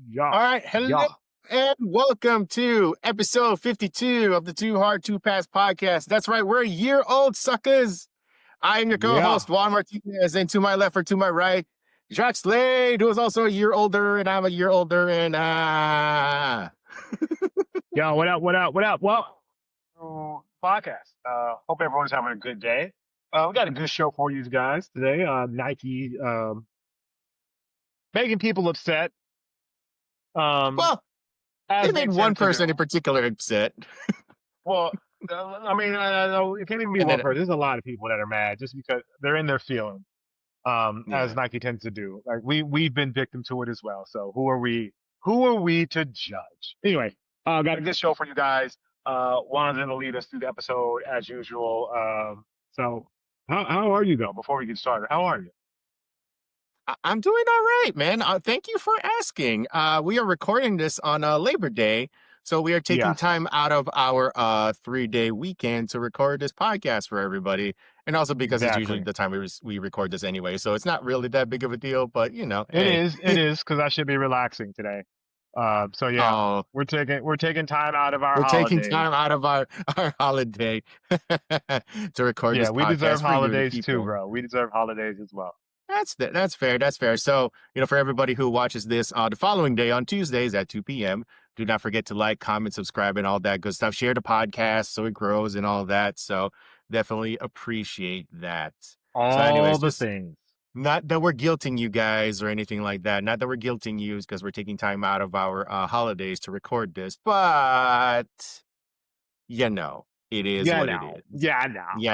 Yeah, All right. Hello yeah, and welcome to episode 52 of the Too Hard to Pass podcast. That's right. We're a year old, suckers. I am your yeah. co-host, Juan Martinez, and to my left or to my right, Jacques Slade, who is also a year older, and I'm a year older, and Yo, what up, what up, what up? Well, podcast. Hope everyone's having a good day. We got a good show for you guys today. Nike making people upset, um, well, they as they made one tend to person in do. particular upset. Well, I know it can't even be And one then, person. There's a lot of people that are mad just because they're in their feelings, as yeah. Nike tends to do. Like we've been victim to it as well. So who are we? Who are we to judge? Anyway, got a good show for you guys. Wanted to lead us through the episode as usual. So how are you though? Before we get started, how are you? I'm doing all right, man. Thank you for asking. We are recording this on Labor Day, so we are taking Yes, time out of our 3-day weekend to record this podcast for everybody, and also because it's usually exactly. the time we record this anyway, so it's not really that big of a deal. But It hey, is. It is because I should be relaxing today. So yeah, oh, we're taking time out of our we're taking holidays. time out of our holiday to record Yeah, this we deserve podcast for you, the holidays too, people. bro. We deserve holidays as well. That's fair. That's fair. So, for everybody who watches this the following day on Tuesdays at 2 p.m., do not forget to like, comment, subscribe, and all that good stuff. Share the podcast so it grows and all that. So definitely appreciate that. So All anyways, the just things. not that we're guilting you guys or anything like that. Not that we're guilting you because we're taking time out of our holidays to record this, but it is Yeah, what it no. is. Yeah,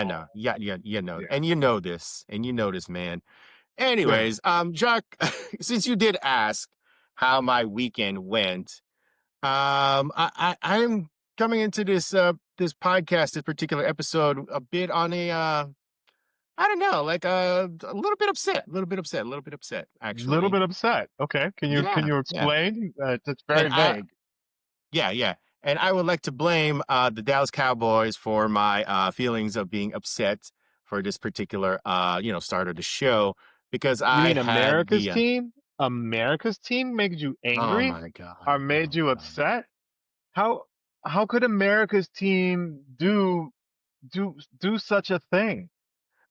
no. Yeah, Yeah. and you know this, man. Yeah. Anyways, Jack, since you did ask how my weekend went, I'm coming into this podcast, this particular episode, a bit on a I don't know, like a little bit upset, Little actually. bit upset. Okay. Can Yeah, you yeah, explain? It's and very vague. yeah, and I would like to blame the Dallas Cowboys for my feelings of being upset for this particular start of the show because You I mean had America's the team? America's team made you oh angry my god, or made oh you god. upset? How how could America's team do such a thing?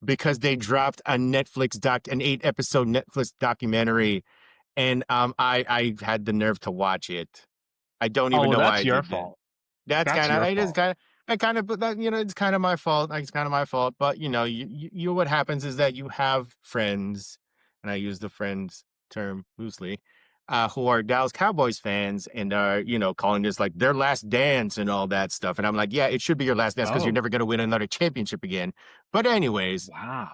Because they dropped an 8-episode Netflix documentary, and I had the nerve to watch it. I don't Oh, even well, know why that's I your did that. fault. That's That's kind of your it is fault. kind of I kind of but that it's kind of my fault. Like, it's kind of my fault. But what happens is that you have friends, and I use the friends term loosely, who are Dallas Cowboys fans and are calling this like their last dance and all that stuff. And I'm like, yeah, it should be your last dance because you're Oh, never gonna win another championship again. But anyways, wow.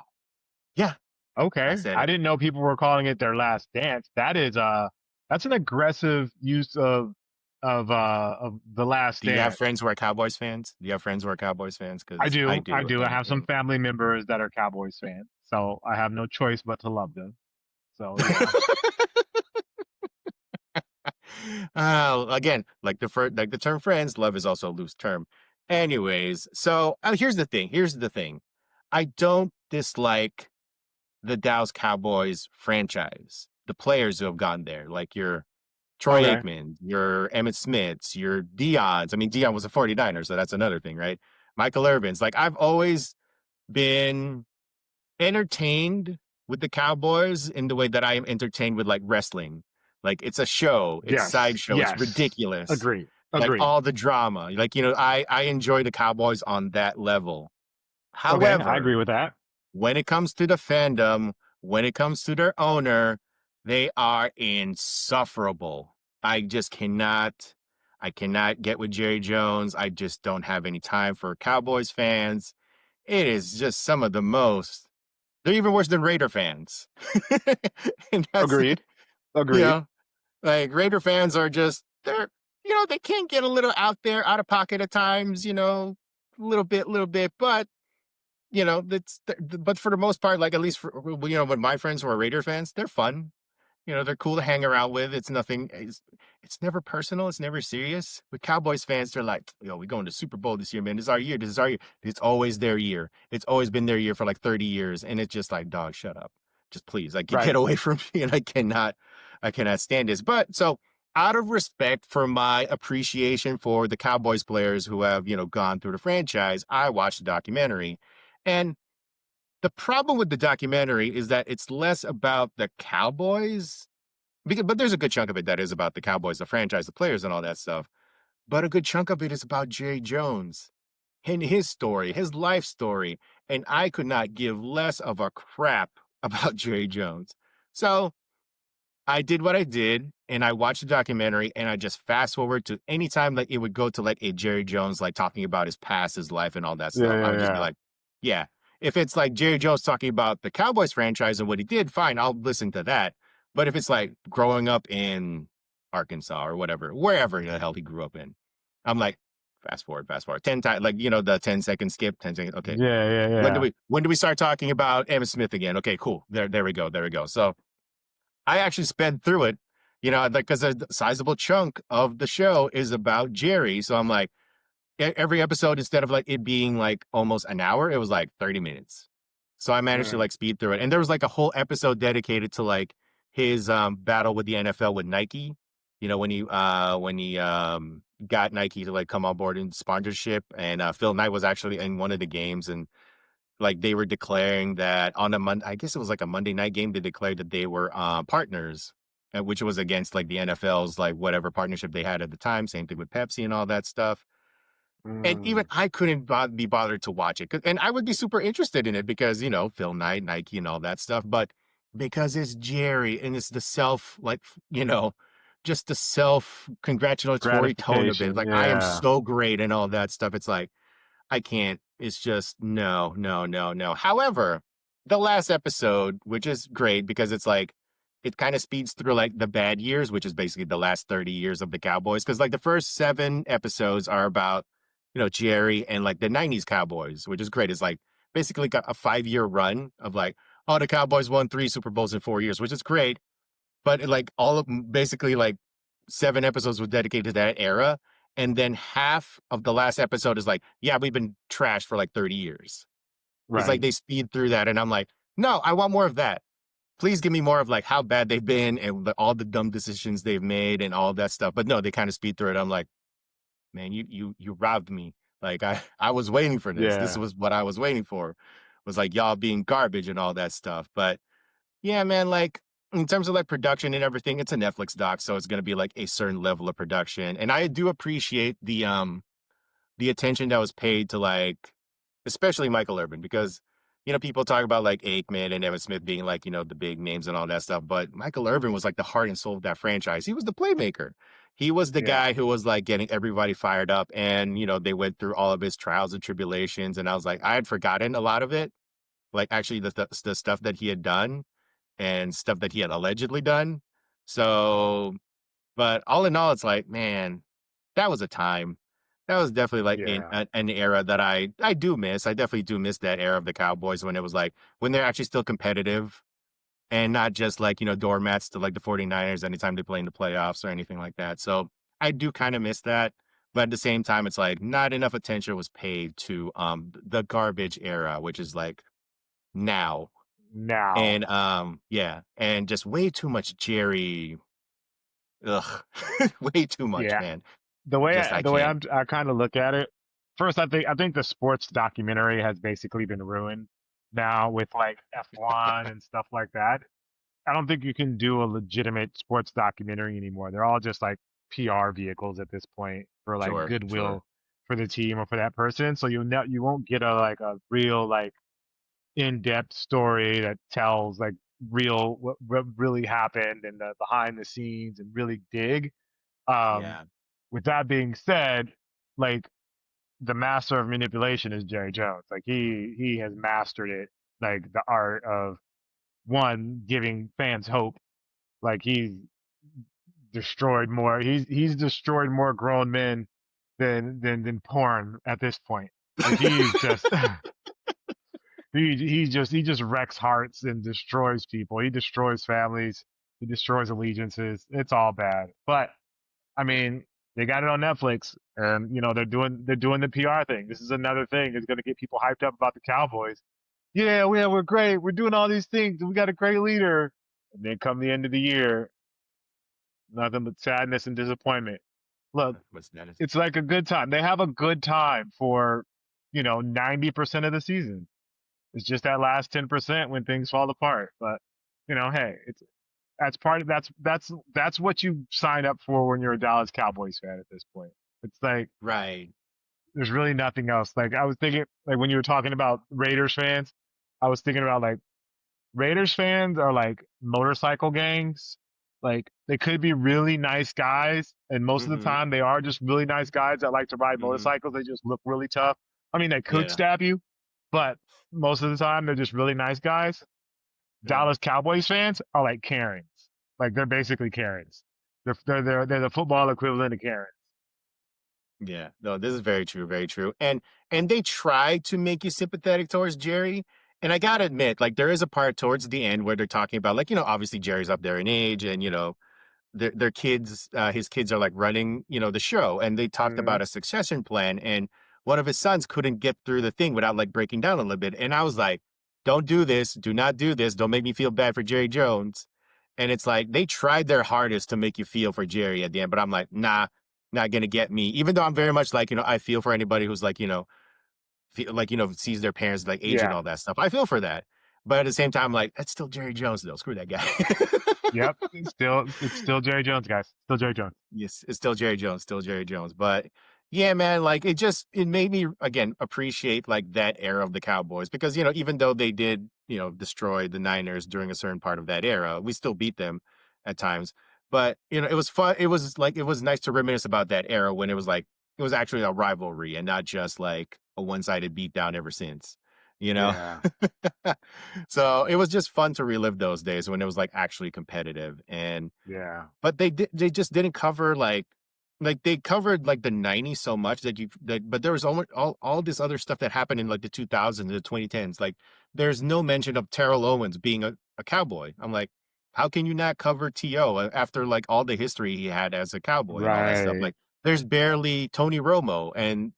yeah, I Okay. said I it. didn't know people were calling it their last dance. That's an aggressive use of the last Do you have dance. friends who are Cowboys fans? Do you have friends who are Cowboys fans? I Because I do. I do, if do. I have some anything. family members that are Cowboys fans, so I have no choice but to love them. So yeah. Again, like the term friends, love is also a loose term. Anyways, so here's the thing. I don't dislike the Dallas Cowboys franchise, the players who have gone there, like your Troy Okay. Aikman, your Emmett Smiths, your Dion's. I mean, Dion was a 49er, so that's another thing, right? Michael Irvin's. Like, I've always been entertained with the Cowboys in the way that I am entertained with like wrestling. Like, it's a show, it's Yes. sideshow, it's Yes. ridiculous. Agree. Like, Agree. all the drama. Like, I enjoy the Cowboys on that level. Okay. I However, agree with that. when it comes to the fandom, when it comes to their owner, they are insufferable. I cannot get with Jerry Jones. I just don't have any time for Cowboys fans. It is just some of the most they're even worse than Raider fans. And that's, Agreed. you Agreed. know, like Raider fans are just, they can't get a little out there, out of pocket at times, little bit, but, but for the most part, like at least for, with my friends who are Raider fans, they're fun. They're cool to hang around with. It's never personal. It's never serious. With Cowboys fans, they're like, we're going to Super Bowl this year, man. This is our year. This is our year. It's always their year. It's always been their year for like 30 years. And it's just like, dog, shut up. Just please, like, get Right. away from me. And I cannot stand this. But so out of respect for my appreciation for the Cowboys players who have, gone through the franchise, I watched the documentary. And the problem with the documentary is that it's less about the Cowboys, but there's a good chunk of it that is about the Cowboys, the franchise, the players, and all that stuff. But a good chunk of it is about Jerry Jones and his story, his life story. And I could not give less of a crap about Jerry Jones. So I did what I did, and I watched the documentary, and I just fast forward to anytime like it would go to like a Jerry Jones like talking about his past, his life, and all that Yeah, stuff. I yeah, would just be yeah. like, yeah. If it's like Jerry Jones talking about the Cowboys franchise and what he did, fine, I'll listen to that. But if it's like growing up in Arkansas or whatever, wherever the hell he grew up in, I'm like, fast forward 10 times, like the 10-second skip, 10 seconds. Okay, Yeah, yeah, when do yeah. we start talking about Emmitt Smith again? Okay, cool. There we go. There we go. So I actually sped through it, like because a sizable chunk of the show is about Jerry. So I'm like, every episode, instead of like it being like almost an hour, it was like 30 minutes. So I managed to Mm, like speed through it. And there was like a whole episode dedicated to like his battle with the NFL with Nike. When he got Nike to like come on board in sponsorship, and Phil Knight was actually in one of the games, and like they were declaring that on a Monday, I guess it was like a Monday night game, they declared that they were partners, which was against like the NFL's like whatever partnership they had at the time. Same thing with Pepsi and all that stuff. And even mm. I couldn't be bothered to watch it. And I would be super interested in it because, Phil Knight, Nike, and all that stuff. But because it's Jerry and it's the self, like, just the self congratulatory tone of it. Gratification. Like, I am Yeah, so great and all that stuff. It's like, I can't. It's just no, no, no, no. However, the last episode, which is great because it's like it kind of speeds through like the bad years, which is basically the last 30 years of the Cowboys. Because like the first 7 episodes are about, Jerry and like the 90s Cowboys, which is great. It's like basically got a 5-year run of like, oh, the Cowboys won 3 Super Bowls in 4 years, which is great. But like all of basically like 7 episodes was dedicated to that era. And then half of the last episode is like, yeah, we've been trashed for like 30 years. It's like right. they speed through that. And I'm like, no, I want more of that. Please give me more of like how bad they've been and all the dumb decisions they've made and all that stuff. But no, they kind of speed through it. I'm like, man, you robbed me. Like I was waiting for this. This Yeah, was what I was waiting for. Was like y'all being garbage and all that stuff. But yeah, man, like in terms of like production and everything, it's a Netflix doc, so it's gonna be like a certain level of production. And I do appreciate the attention that was paid to like especially Michael Irvin because people talk about like Aikman and Evan Smith being like, the big names and all that stuff. But Michael Irvin was like the heart and soul of that franchise. He was the playmaker. He was the yeah. guy who was like getting everybody fired up. And, they went through all of his trials and tribulations. And I was like, I had forgotten a lot of it. Like actually the stuff that he had done and stuff that he had allegedly done. So, but all in all, it's like, man, that was a time. That was definitely like Yeah. an era that I do miss. I definitely do miss that era of the Cowboys when it was like when they're actually still competitive and not just like, doormats to like the 49ers anytime they play in the playoffs or anything like that. So I do kind of miss that. But at the same time, it's like not enough attention was paid to the garbage era, which is like now. Now, And yeah, and just way too much Jerry. Ugh, way too much, yeah. man. The way Just I can't. I kind of look at it, first I think the sports documentary has basically been ruined now with like F1 and stuff like that. I don't think you can do a legitimate sports documentary anymore. They're all just like PR vehicles at this point for like Sure, sure. goodwill for the team or for that person. So you won't get a like a real like in-depth story that tells like what really happened and the behind the scenes and really dig. Um, Yeah. with that being said, like the master of manipulation is Jerry Jones. Like he has mastered it, like the art of one giving fans hope. Like he's destroyed more grown men than porn at this point. Like he's just he just wrecks hearts and destroys people. He destroys families. He destroys allegiances. It's all bad. But I mean, they got it on Netflix, and they're doing the PR thing. This is another thing that's going to get people hyped up about the Cowboys. Yeah, we're great. We're doing all these things. We got a great leader. And then come the end of the year, Nothing but sadness and disappointment. Look, What's that? it's like a good time. They have a good time for, 90% of the season. It's just that last 10% when things fall apart. But, hey, that's what you sign up for when you're a Dallas Cowboys fan at this point. It's like Right. there's really nothing else. Like I was thinking, like when you were talking about Raiders fans, I was thinking about like Raiders fans are like motorcycle gangs. Like they could be really nice guys, and most of the Mm-hmm. time they are just really nice guys that like to ride Mm-hmm. motorcycles. They just look really tough. I mean, they could Yeah. stab you, but most of the time they're just really nice guys. Yeah. Dallas Cowboys fans are like Karens. Like they're basically Karens. They're the football equivalent of Karens. Yeah. No, this is very true, very true. And they try to make you sympathetic towards Jerry. And I gotta admit, like there is a part towards the end where they're talking about like, obviously Jerry's up there in age and their kids, his kids are like running, the show. And they talked Hmm. about a succession plan. And one of his sons couldn't get through the thing without like breaking down a little bit. And I was like, don't do this. Do not do this. Don't make me feel bad for Jerry Jones. And it's like they tried their hardest to make you feel for Jerry at the end, but I'm like, nah, not gonna get me. Even though I'm very much like, I feel for anybody who's like, sees their parents like age and Yeah. all that stuff. I feel for that. But at the same time, like, that's still Jerry Jones though. Screw that guy. Yep. It's still Jerry Jones, guys. Still Jerry Jones. Yes, it's still Jerry Jones, still Jerry Jones. But yeah, man, like it made me again appreciate like that era of the Cowboys because even though they did destroy the Niners during a certain part of that era, we still beat them at times. But it was fun. It was nice to reminisce about that era when it was actually a rivalry and not just like a one-sided beatdown ever since. You know, Yeah. so it was just fun to relive those days when it was like actually competitive and Yeah. but they just didn't cover, like, they covered, like, the '90s so much but there was all this other stuff that happened in, like, the 2000s, the 2010s, like, there's no mention of Terrell Owens being a cowboy. I'm like, "How can you not cover T.O. after, like, all the history he had as a cowboy and all that stuff?" Right. Like, there's barely Tony Romo and,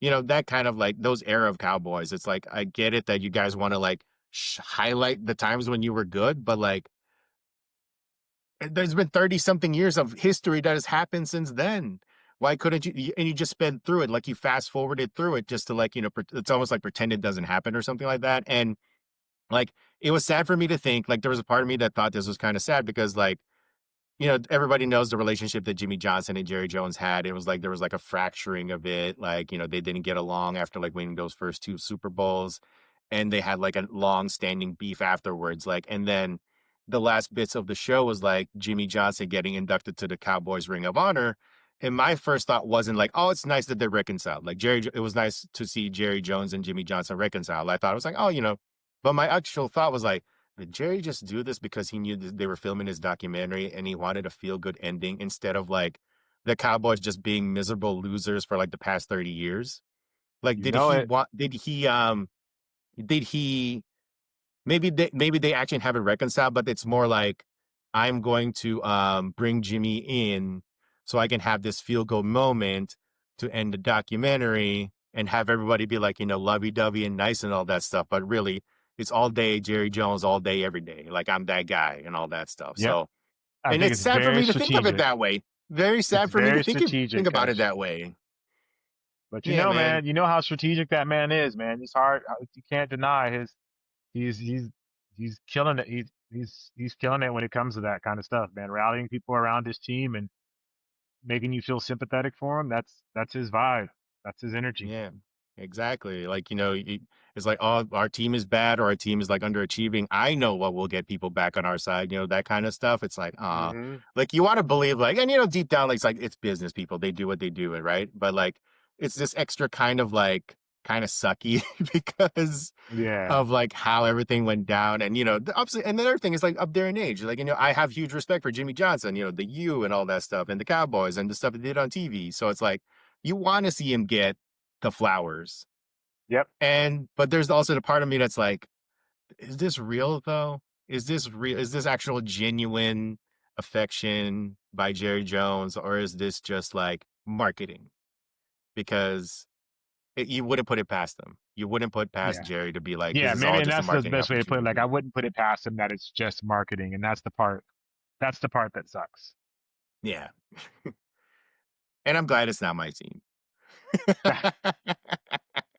that kind of, like those era of Cowboys. It's like, I get it that you guys wanna, like, highlight the times when you were good, but, like, there's been 30 something years of history that has happened since then. Why couldn't and you just sped through it, like you fast forwarded through it just to like, it's almost like pretend it doesn't happen or something like that. And like, it was sad for me to think, like, there was a part of me that thought this was kind of sad because like, everybody knows the relationship that Jimmy Johnson and Jerry Jones had. It was like there was like a fracturing of it. Like, they didn't get along after like winning those first two Super Bowls. And they had like a long standing beef afterwards. Like, and then the last bits of the show was like Jimmy Johnson getting inducted to the Cowboys Ring of Honor. And my first thought wasn't like, oh, it's nice that they're reconciled. Like it was nice to see Jerry Jones and Jimmy Johnson reconciled. I thought it was like, oh, but my actual thought was like, did Jerry just do this because he knew that they were filming his documentary and he wanted a feel good ending instead of like the Cowboys just being miserable losers for like the past 30 years? Like, You know it. did he, maybe they actually have it reconciled, but it's more like, I'm going to bring Jimmy in so I can have this feel good moment to end the documentary and have everybody be like, lovey dovey and nice and all that stuff. But really, it's all day Jerry Jones, all day, every day. Like I'm that guy and all that stuff. Yep. So, I and think it's it's sad for very me to think of it strategic. that way. Very It's sad for me to very think strategic, about it coach. that way. But Yeah, man. man, you know how strategic that man is, man. It's hard. You can't deny he's he's he's killing it. He's killing it when it comes to that kind of stuff, man. Rallying people around his team and making you feel sympathetic for him. That's his vibe. That's his energy. Yeah, exactly. Like, it's like, oh, our team is bad or our team is like underachieving. I know what will get people back on our side, that kind of stuff. It's like, Hmm. like you want to believe like, and deep down, like, it's like, it's business people. They do what they do, right? But like, it's this extra kind of like, kind of sucky because Yeah. of like how everything went down. And, obviously, and the other thing is like up there in age. Like, I have huge respect for Jimmy Johnson, the U and all that stuff and the Cowboys and the stuff he did on TV. So it's like, you want to see him get the flowers. Yep. But there's also the part of me that's like, is this real though? Is this real? Is this actual genuine affection by Jerry Jones, or is this just like marketing? Because you wouldn't put it past them. You wouldn't put past Yeah. Jerry to be like, this Yeah. is Maybe, all and just a that's the marketing best way to put it. Like, I opportunity. wouldn't put it past him that it's just marketing, and that's the part. That's the part that sucks. Yeah. And I'm glad it's not my team.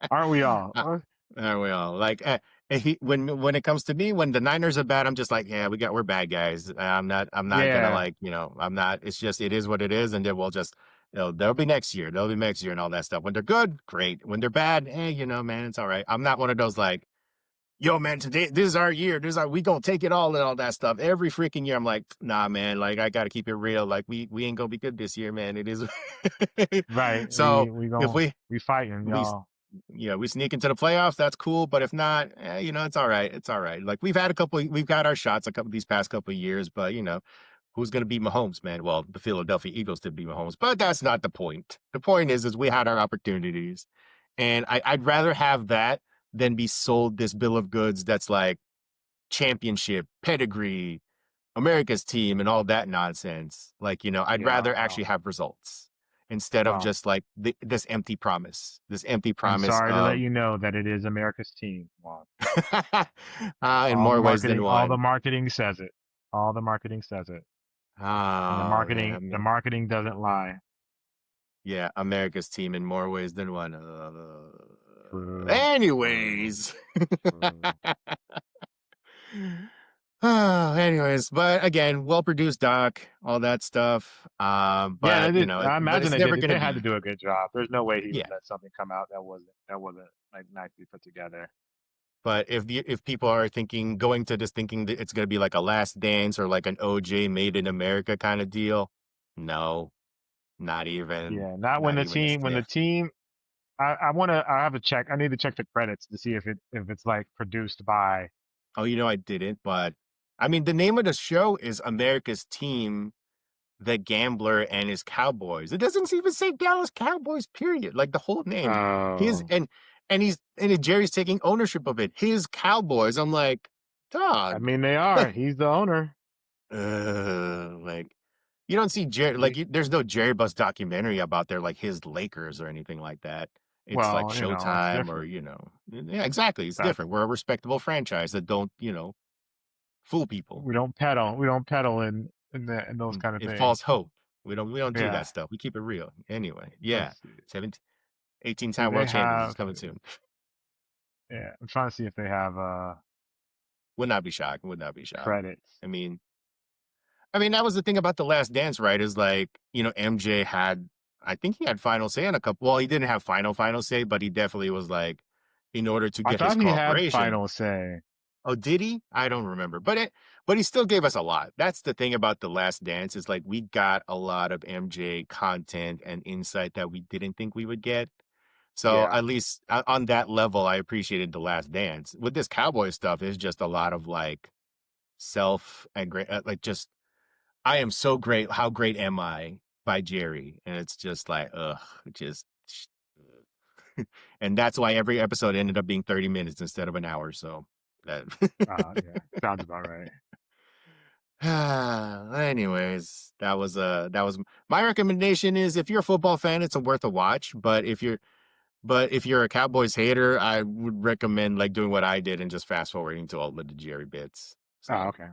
Aren't we all? Uh, Aren't we all? Like, when it comes to me, when the Niners are bad, I'm just like, yeah, we're bad guys. I'm not gonna Yeah, like, I'm not. It's just it is what it is, and then we'll just, there'll be next year, there'll be next year, and all that stuff. When they're good, great. When they're bad, hey, man, it's all right. I'm not one of those like, yo, man, today this is our year. This is our we gonna take it all and all that stuff. Every freaking year, I'm like, nah, man. Like, I gotta keep it real. Like, we ain't gonna be good this year, man. It is. right. So if We fighting, we y'all. we sneak into the playoffs, that's cool. But if not, it's all right. It's all right. Like, we've got our shots a couple these past couple of years, but who's gonna beat Mahomes, man? Well, the Philadelphia Eagles did beat Mahomes, but that's not the point. The point is we had our opportunities, and I'd rather have that than be sold this bill of goods that's like championship, pedigree, America's team, and all that nonsense. Like, I'd Yeah. rather actually have results instead of Well, just like this empty promise, I'm sorry to let of you know that it is America's team, Juan. in more ways than All the one. marketing says it. All the marketing says it. And Oh, yeah, the marketing doesn't lie. yeah, America's team in more ways than one. True. True. Anyways. True. Anyways, but again, well produced doc, all that stuff. Yeah, they But did. I but imagine it's they never did. gonna They had to be. do a good job. There's no way he would Yeah. let something come out that wasn't like nicely put together. But if people are going to this thinking that it's gonna be like a Last Dance or like an OJ Made in America kind of deal, no, Yeah, not not even a when the sniff. team. I have to check. I need to check the credits to see if it's like produced by. Oh, I didn't, but I mean, the name of the show is America's Team, the Gambler and His Cowboys. It doesn't even say Dallas Cowboys, period. Like the whole name. His Oh, Jerry's taking ownership of it. His Cowboys. I'm like, I dog. mean they are. Like, He's the owner. like you don't see Jerry He, there's no Jerry Bus documentary about their like his Lakers or anything like that. It's like well, it's Showtime or different. yeah, exactly. It's That's different. We're a respectable franchise that don't, fool people. we don't peddle. We don't peddle in those kind of In things. false hope. We don't do Yeah. that stuff. We keep it real. Anyway, yeah. Let's see. 17, Do 18-time they world champions is have? coming soon. Yeah, I'm trying to see if they have Would not be shocked. Would not be shocked. credits. I mean, that was the thing about The Last Dance, right? Is like, MJ had, I think he had final say on a couple. Well, he didn't have final say, but he definitely was like, in order to I get his thought he had cooperation. final say. Oh, did he? I don't remember. But he still gave us a lot. That's the thing about The Last Dance is like we got a lot of MJ content and insight that we didn't think we would get. So Yeah. at least on that level, I appreciated The Last Dance. With this cowboy stuff, it's just a lot of like self and great, like just I am so great. How great am I by Jerry? And it's just like, just. And that's why every episode ended up being 30 minutes instead of an hour. So that. Yeah. Sounds about right. Anyways, that was my recommendation is if you're a football fan, it's a worth a watch. But if you're a Cowboys hater, I would recommend like doing what I did and just fast forwarding to all of the Jerry bits. Oh, So okay.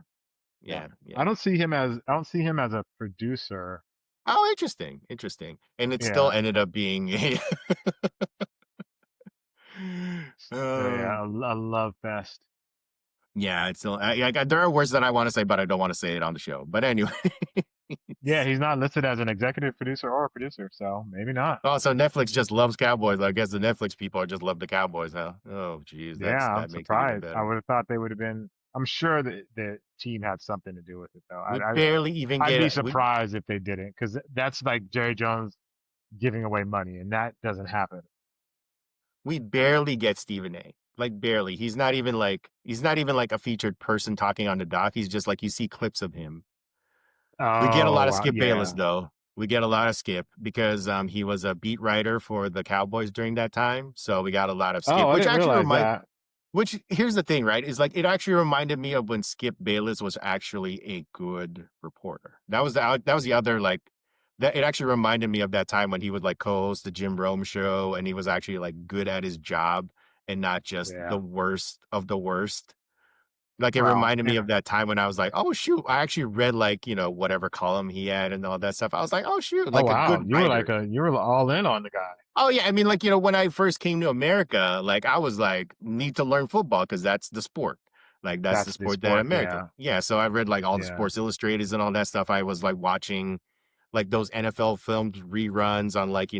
Yeah. yeah, yeah. I don't see him as a producer. Oh, interesting, interesting. And it still Yeah. ended up being a Yeah. um, A love fest. yeah, it's still there are words that I want to say, but I don't want to say it on the show. But anyway. Yeah, he's not listed as an executive producer or a producer, so maybe not. Also, Netflix just loves Cowboys. I guess the Netflix people just love the Cowboys, huh? Oh, geez, Yeah, I'm that makes it even surprised. I better. would have thought they would have been. I'm sure that the team had something to do with it, though. We barely even I'd be get we surprised if they didn't, because that's like Jerry Jones giving away money, and that doesn't happen. we barely get Stephen A. Like barely. He's not even like a featured person talking on the doc. He's just like you see clips of him. We get a Oh, lot of wow. Skip Bayless Yeah. though. We get a lot of Skip because he was a beat writer for the Cowboys during that time. So we got a lot of Oh, Skip, I which didn't actually realize remind that. which here's the thing, right? Is like it actually reminded me of when Skip Bayless was actually a good reporter. That was the other like that it actually reminded me of that time when he would like co-host the Jim Rome show and he was actually like good at his job and not just the Yeah. worst of the worst. Like, it Well, reminded me of that time when I was like, "Oh, shoot." I actually read, like, whatever column he had and all that stuff. I was like, "Oh, shoot," oh like a wow, good writer. you were all in on the guy. Oh, yeah, I mean, like, when I first came to America, like, I was like, "Need to learn football because that's the sport." Like, that's the That's the sport that sport. America. Yeah, Yeah, so I read, like, all the yeah, Sports Illustrateds and all that stuff. I was, like, watching, like, those NFL films reruns on, like,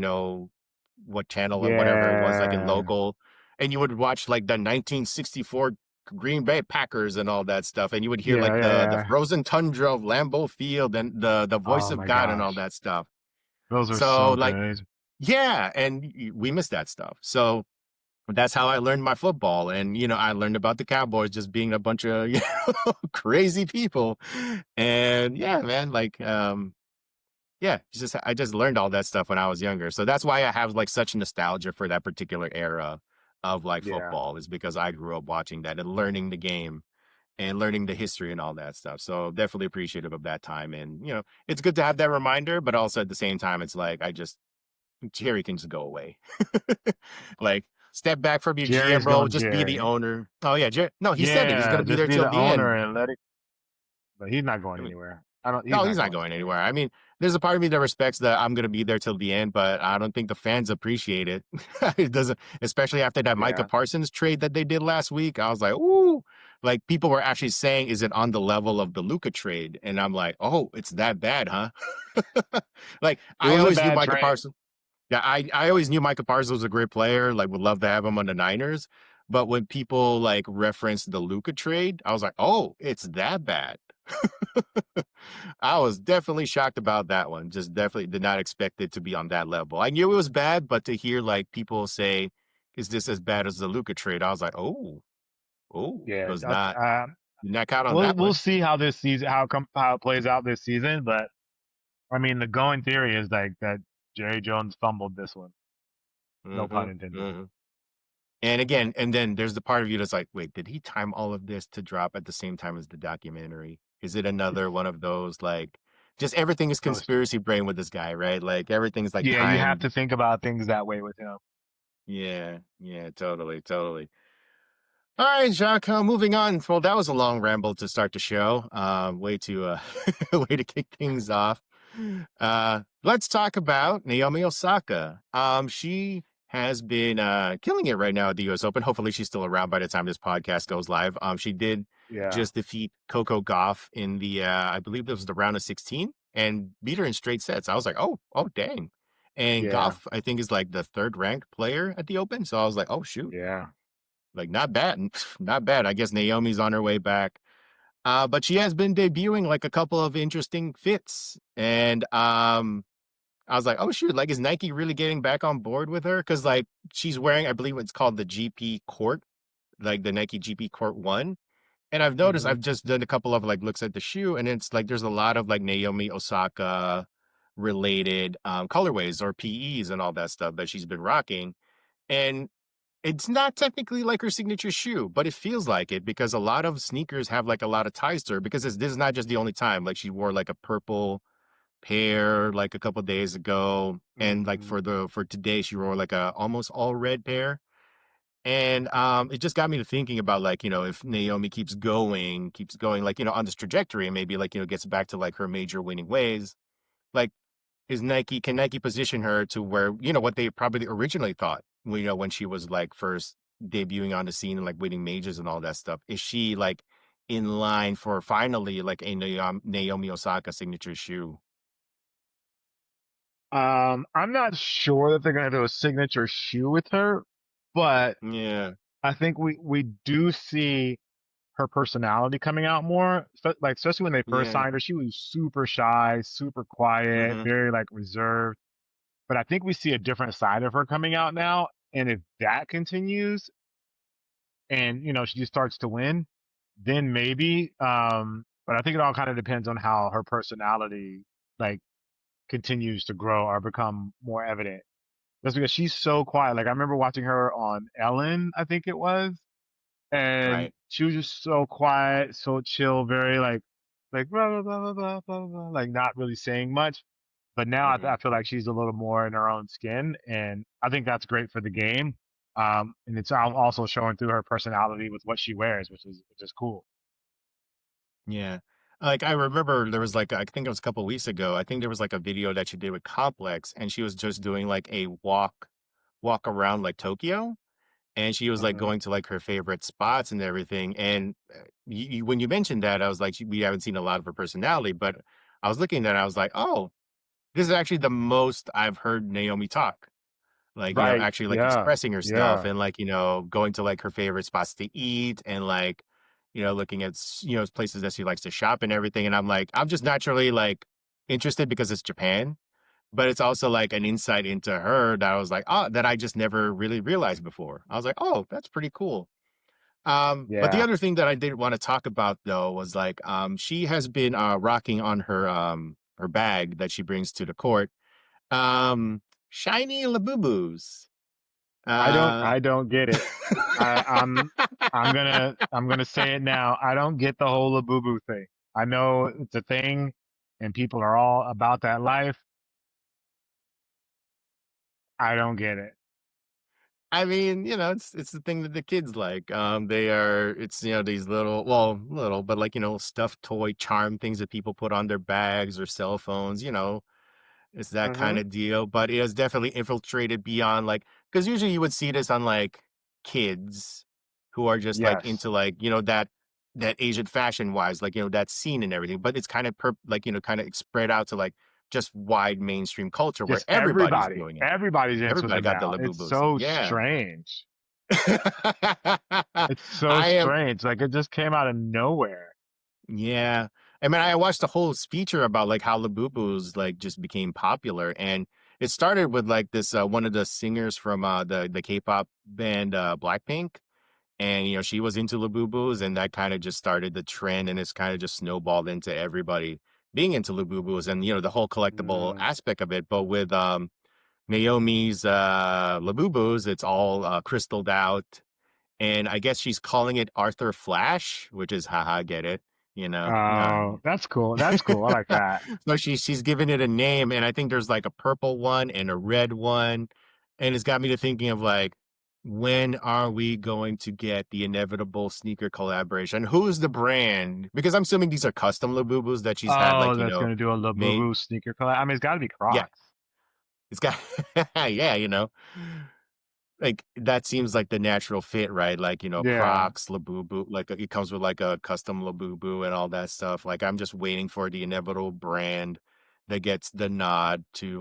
what channel or whatever it was, like, in yeah, local, and you would watch, like, the 1964 Green Bay Packers and all that stuff, and you would hear, yeah, like, the yeah. frozen tundra of Lambeau Field and the voice Oh of my God and all gosh, that stuff. those are So, so like, good. yeah, and we miss that stuff. So that's how I learned my football, and I learned about the Cowboys just being a bunch of crazy people, and yeah, man, like yeah, I just learned all that stuff when I was younger. So that's why I have like such nostalgia for that particular era of like Yeah, football, is because I grew up watching that and learning the game and learning the history and all that stuff. So definitely appreciative of that time, and it's good to have that reminder, but also at the same time, it's like I just Jerry can just go away. Like, step back from your GM Jerry's role, going just be the Jerry. owner. Oh yeah, no, he said it. He's Yeah, gonna be just there be till the the owner end. and let it. But he's not I going mean, anywhere. I don't. He's no, he's not not going going anywhere. anywhere. I mean, there's a part of me that respects that I'm gonna be there till the end, but I don't think the fans appreciate it. It doesn't, especially after that Micah Yeah, Parsons trade that they did last week. I was like, ooh, like people were actually saying, is it on the level of the Luca trade? And I'm like, oh, it's that bad, huh? Like, it I was a always knew bad Micah trade. Parsons. Yeah, I always knew Micah Parsons was a great player, like, would love to have him on the Niners, but when people, like, referenced the Luka trade, I was like, "Oh, it's that bad." I was definitely shocked about that one, just definitely did not expect it to be on that level. I knew it was bad, but to hear, like, people say, "Is this as bad as the Luka trade?" I was like, "Oh, oh, Yeah, was not did not count on we'll that one." see how this season how it plays out this season. But I mean, the going theory is like that Jerry Jones fumbled this one. No pun Mhm, intended. mhm. And again, and then there's the part of you that's like, "Wait, did he time all of this to drop at the same time as the documentary? Is it another one of those, like, just everything is Those, conspiracy brain with this guy, right? Like, everything's, like, yeah, you have timed." to think about things that way with him. Yeah, yeah, totally, totally. All right, Jacques, moving on. Well, that was a long ramble to start the show. Way to way to kick things off. Let's talk about Naomi Osaka. She has been killing it right now at the U.S. Open. Hopefully, she's still around by the time this podcast goes live. She did Yeah, just defeat Coco Gauff in the I believe it was the round of 16 and beat her in straight sets. I was like, oh, dang. And yeah, Goff, I think, is like the third ranked player at the Open. So I was like, oh shoot. yeah. Like, not bad, not bad. I guess Naomi's on her way back. But she has been debuting like a couple of interesting fits. And I was like, oh shoot, like, is Nike really getting back on board with her? Because like she's wearing, I believe it's called the GP Court, like the Nike GP Court One. And I've noticed, Hmm. I've just done a couple of like looks at the shoe, and it's like there's a lot of like Naomi Osaka related colorways or PEs and all that stuff that she's been rocking. And it's not technically like her signature shoe, but it feels like it because a lot of sneakers have like a lot of ties to her, because this is not just the only time. Like, she wore like a purple pair like a couple days ago, and like Hmm. for today she wore like a almost all red pair. And it just got me to thinking about, like, if Naomi keeps going, like, on this trajectory, and maybe like, gets back to like her major winning ways, like, can Nike position her to where, what they probably originally thought, when she was like first debuting on the scene and like winning majors and all that stuff? Is she like in line for finally like a Naomi Osaka signature shoe? I'm not sure that they're gonna do a signature shoe with her, but Yeah. I think we do see her personality coming out more. Like especially when they first Yeah. signed her, she was super shy, super quiet, Mm-hmm. very like reserved. But I think we see a different side of her coming out now. And if that continues, and she just starts to win, then maybe. But I think it all kind of depends on how her personality like continues to grow or become more evident. That's because she's so quiet. Like I remember watching her on Ellen, I think it was, and Right. she was just so quiet, so chill, very like blah blah blah blah blah blah, blah, like not really saying much. But now Mm-hmm. I feel like she's a little more in her own skin, and I think that's great for the game. And it's also showing through her personality with what she wears, which is cool. Yeah. Like, I remember there was, like, I think it was a couple weeks ago, I think there was, like, a video that she did with Complex, and she was just doing, like, a walk around, like, Tokyo, and she was, like, Hmm. going to, like, her favorite spots and everything, and, when you mentioned that, I was like, we haven't seen a lot of her personality, but I was looking at it, I was like, "Oh, this is actually the most I've heard Naomi talk." Like, Right. actually, like, Yeah. expressing herself Yeah. and, like, going to, like, her favorite spots to eat and, like, looking at, places that she likes to shop and everything, and I'm like, I'm just naturally, like, interested because it's Japan, but it's also, like, an insight into her that I was like, "Oh," that I just never really realized before. I was like, "Oh, that's pretty cool." But the Yeah. other thing that I did wanna talk about, though, was, like, she has been, rocking on her bag that she brings to the court, um, shiny Labubus. Uh I don't get it. I, I'm I'm gonna say it now. I don't get the whole Labubu thing. I know it's a thing and people are all about that life. I don't get it. I mean, it's the thing that the kids like. They are it's these little, well, little, but like stuffed toy charm things that people put on their bags or cell phones. It's that kind Hmm. of deal. But it has definitely infiltrated beyond, like, because usually you would see this on like kids who are just like Yes. into, like, that Asian fashion wise, like, that scene and everything. But it's kind of like, kind of spread out to like just wide mainstream culture where Just everybody's doing it. everybody's into Everybody them got the now. It's Labubus. so Yeah. strange. It's so I am strange. Like it just came out of nowhere. yeah. I mean, I watched a whole feature about, like, how Labubus, like, just became popular, and it started with, like, this, one of the singers from, the K-pop band, Blackpink, and, she was into Labubus, and that kinda just started the trend, and it's kinda just snowballed into everybody being into Labubus and, the whole collectible Mm. aspect of it, but with, Naomi's, Labubus, it's all, crystalled out. And I guess she's calling it Arthur Flash, which is haha, get it, you know? Oh, that's cool. That's cool. I like that. So she's giving it a name, and I think there's like a purple one and a red one, and it's got me to thinking of like, when are we going to get the inevitable sneaker collaboration? Who's the brand? Because I'm assuming these are custom Labubus that she's had, Oh, like, that's gonna do a made. Labubu sneaker collab. I mean, it's got to be Yeah, Crocs. it's got yeah, like, that seems like the natural fit, right? Like, Yeah. Crocs, Labubu, like, it comes with, like, a custom Labubu and all that stuff. Like, I'm just waiting for the inevitable brand that gets the nod to,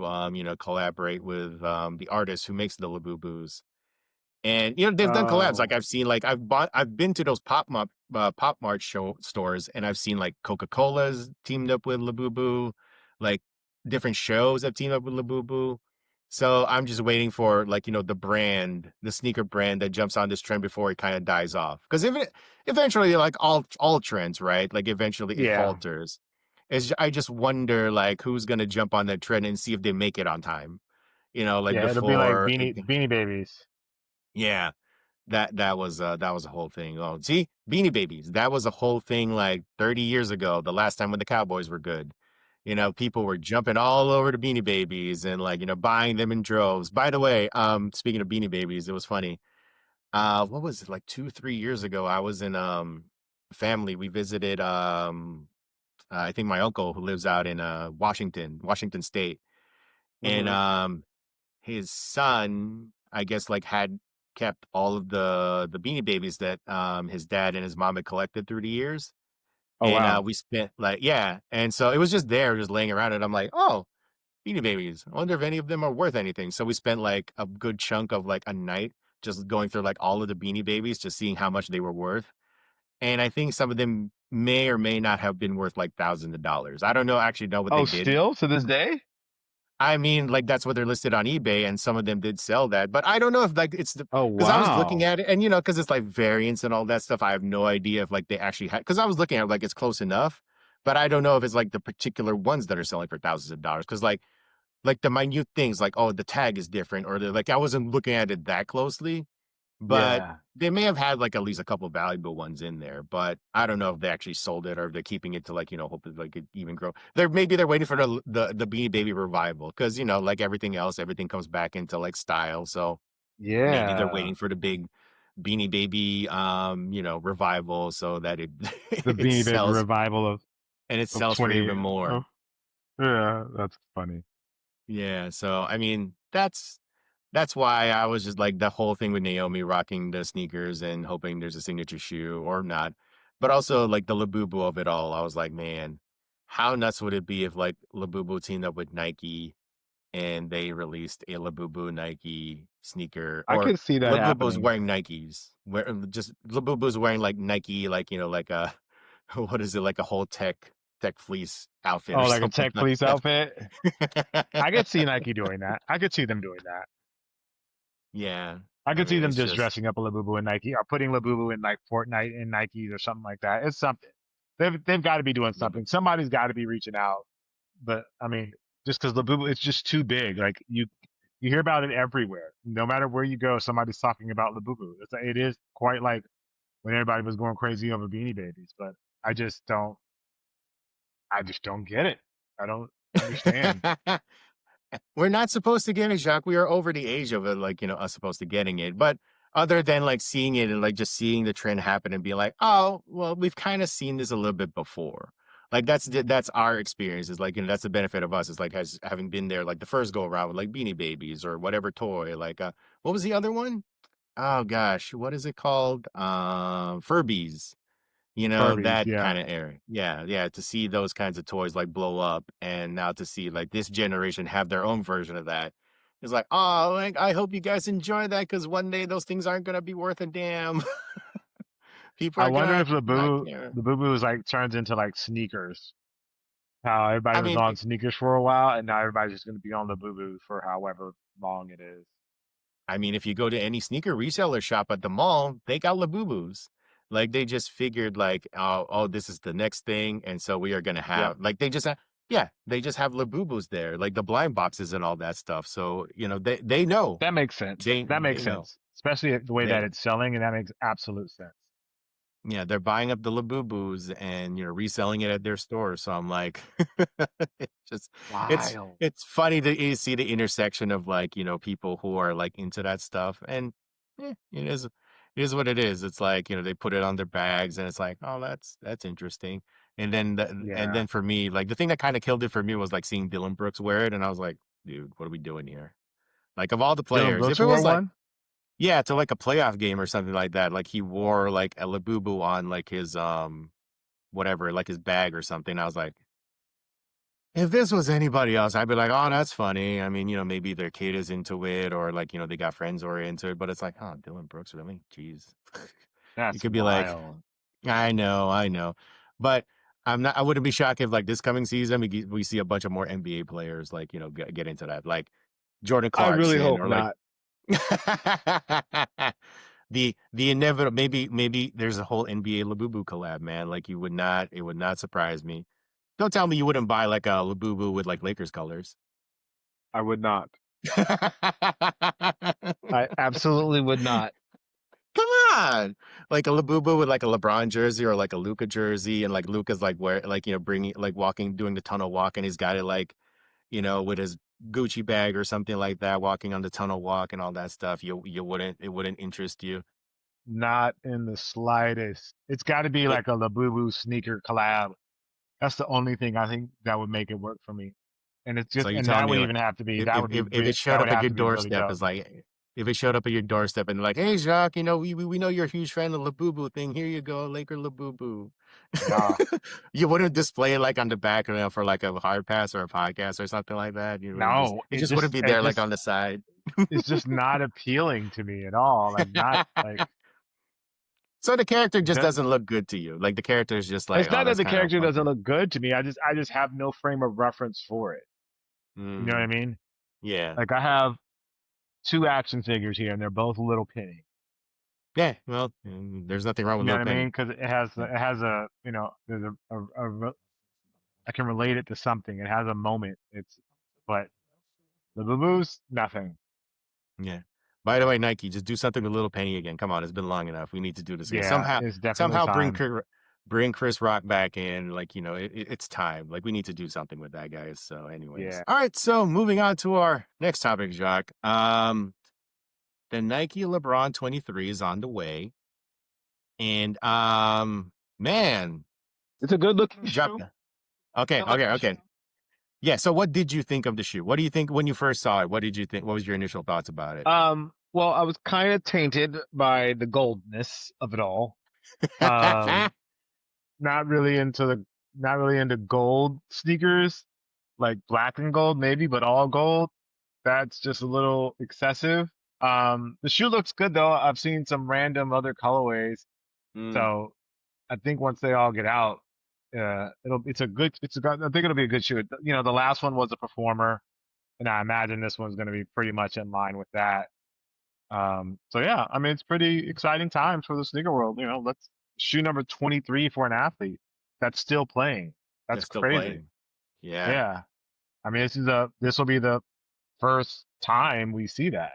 collaborate with, the artist who makes the Labubus. And, they've done collabs, like, Oh. I've seen, like, I've been to those Pop Mart show stores, and I've seen, like, Coca-Cola's teamed up with Labubu, like, different shows have teamed up with Labubu. So, I'm just waiting for, like, the sneaker brand that jumps on this trend before it kinda dies off. Because if it eventually, like all trends, right? Like, eventually it Yeah. falters. I just wonder, like, who's gonna jump on that trend and see if they make it on time, like, Yeah. It'll be like before it. Beanie Babies. Yeah. That was a whole thing. Oh, see? Beanie Babies, that was a whole thing, like, 30 years ago, the last time when the Cowboys were good. People were jumping all over the Beanie Babies and, like, buying them in droves. By the way, speaking of Beanie Babies, it was funny. What was it, like 2, 3 years ago, I was in, family, we visited, I think my uncle who lives out in, Washington State, and, Hmm. his son, I guess, like, had kept all of the Beanie Babies that, his dad and his mom had collected through the years, Oh and, wow. we spent, like, yeah, and so it was just there, just laying around, and I'm like, "Oh, Beanie Babies. I wonder if any of them are worth anything." So we spent, like, a good chunk of, like, a night just going through, like, all of the Beanie Babies, just seeing how much they were worth, and I think some of them may or may not have been worth, like, thousands of dollars. I don't actually know what they Oh, did. still to this day? I mean, like, that's what they're listed on eBay, and some of them did sell that, but I don't know if, like, it's the Oh because I was looking wow. at it and, because it's, like, variants and all that stuff, I have no idea if, like, they actually had because I was looking at it, like, it's close enough, but I don't know if it's, like, the particular ones that are selling for thousands of dollars. Because like, the minute things, like, oh, the tag is different, or the like, I wasn't looking at it that closely, but Yeah. they may have had, like, at least a couple valuable ones in there, but I don't know if they actually sold it or if they're keeping it to, like, hoping, like, it even grow. They're waiting for the Beanie Baby revival because like everything else, everything comes back into, like, style, so maybe they're Yeah. waiting for Beanie Baby, revival so that it The it Beanie Baby sells revival and it of sells for 20. even more. Oh, yeah, that's funny. Yeah, so I mean, that's why I was just like the whole thing with Naomi rocking the sneakers and hoping there's a signature shoe or not. But also like the Labubu of it all. I was like, man, how nuts would it be if like Labubu teamed up with Nike and they released a Labubu Nike sneaker, I or could see that Labubu's happening. wearing Nikes, where just Labubu's wearing like Nike, like like a what is it, like a whole tech fleece outfit or Oh, like a something tech like fleece that. outfit. I could see Nike doing that. I could see them doing that. Yeah, I I could see mean them it's just just dressing up a Labubu in Nike or putting Labubu in like Fortnite in Nikes or something like that. It's something. They've got to be doing Labu- something. Somebody's got to be reaching out. But I mean, just because Labubu, it's just too big. Like you hear about it everywhere. No matter where you go, somebody's talking about Labubu. It is quite like when everybody was going crazy over Beanie Babies. But I just don't. I just don't get it. I don't understand. We're not supposed to get it, Jacques. We are over the age of it, like, us supposed to getting it. But other than like seeing it and like just seeing the trend happen and being like, oh, well, we've kind of seen this a little bit before. Like that's our experience. Is like, that's the benefit of us. Is like has having been there like the first go around with like Beanie Babies or whatever toy. Like what was the other one? Oh gosh, what is it called? Furbies. Furbies, That yeah. kind of era. Yeah, yeah, to see those kinds of toys, like, blow up, and now to see, like, this generation have their own version of that, it's like, "Oh, like, I hope you guys enjoy that because one day those things aren't gonna be worth a damn. People I are wonder gonna if not Labubu care." Labubu is like turns into like sneakers. How everybody I was mean, on sneakers for a while, and now everybody's just going to be on Labubu for however long it is. if you go to any sneaker reseller shop at the mall, they got Labubus. Like, they just figured, like, "Oh, this is the next thing, and so we are gonna Yep, have" like, yeah, they just have Labubus there, like the blind boxes and all that stuff, so, they know. that makes sense. That They makes know. sense, especially the way that They it's selling, and that makes absolute sense. Yeah, they're buying up the Labubus and, reselling it at their stores, so I'm like, it's just it's Wild. it's funny to see the intersection of, like, people who are, like, into that stuff, and, it is what it is. It's like, they put it on their bags, and it's like, "Oh, that's interesting," and Yeah, then for me, like, the thing that kinda killed it for me was, like, seeing Dylan Brooks wear it, and I was like, "Dude, what are we doing here?" Like, of all the Dylan players, if Brooks it wore was like one. yeah, to like a playoff game or something like that. Like he wore like a Labubu on like his whatever, like his bag or something. I was like, if this was anybody else, I'd be like, oh, that's funny. I mean, maybe their kid is into it or like, they got friends who are into it, but it's like, oh, Dylan Brooks, really? Jeez. You That's could be like, wild. I know. But I wouldn't be shocked if like this coming season we see a bunch of more NBA players like, get into that. Like Jordan I really Clarkson hope or like not. the inevitable maybe there's a whole NBA Labubu collab, man. Like it would not surprise me. Don't tell me you wouldn't buy like a Labubu with like Lakers colors. I would not. I absolutely would not. Come on. Like a Labubu with like a LeBron jersey or like a Luca jersey and like Luca's like where like bringing like walking doing the tunnel walk and he's got it like, with his Gucci bag or something like that walking on the tunnel walk and all that stuff. You wouldn't it wouldn't interest you. Not in the slightest. It's got to be Like like a Labubu sneaker collab. That's the only thing I think that would make it work for me. And it's So just, you and telling that would me like even have to be, if it that showed would up at have your to be really doorstep, dope. it's like if it showed up at your doorstep and like, hey Jacques, we know you're a huge fan of the Labubu thing. Here you go, Laker Labubu. Nah, You wouldn't display it like on the back for like a hard pass or a podcast or something like that. You wouldn't just no, it just wouldn't be there like on the side. it's just not appealing to me at all. Like, not like, So the character just the, doesn't look good to you. Like the character is just like, it's oh, not that that's the kind of character doesn't funky. look good to me. I just have no frame of reference for it. You know what I Mm, mean? yeah. Like, I have two action figures here and they're both Little Penny. Yeah. Well, there's nothing wrong You with know Lil what I mean? Penny. Because Yeah. it has a, there's I can relate it to something. It has a moment. But the Boo-Boos, nothing. Yeah. By the way, Nike, just do something with Little Penny again. Come on, it's been long enough. We need to do this again. Yeah, it's definitely Somehow time. bring Chris Rock back in. Like, it's time. Like, we need to do something with that, guys. So, anyways. Yeah. All right. So, moving on to our next topic, Jacques. The Nike LeBron 23 is on the way. And man, It's a good looking drop shoe. okay, Good okay, looking shoe. okay. Yeah, so what did you think of the shoe? What do you think when you first saw it? What did you think? What was your initial thoughts about it? Well, I was kind of tainted by the goldness of it all. Um, not really into the, not really into gold sneakers, like black and gold maybe, but all gold. That's just a little excessive. The shoe looks good though. I've seen some random other colorways. Mm, So I think once they all get out, I think it'll be a good shoe. You know, the last one was a performer, and I imagine this one's going to be pretty much in line with that. So yeah, I mean, it's pretty exciting times for the sneaker world. You know, let's shoe number 23 for an athlete that's still playing. they're That's still crazy. playing. Yeah. Yeah. I mean, this will be the first time we see that.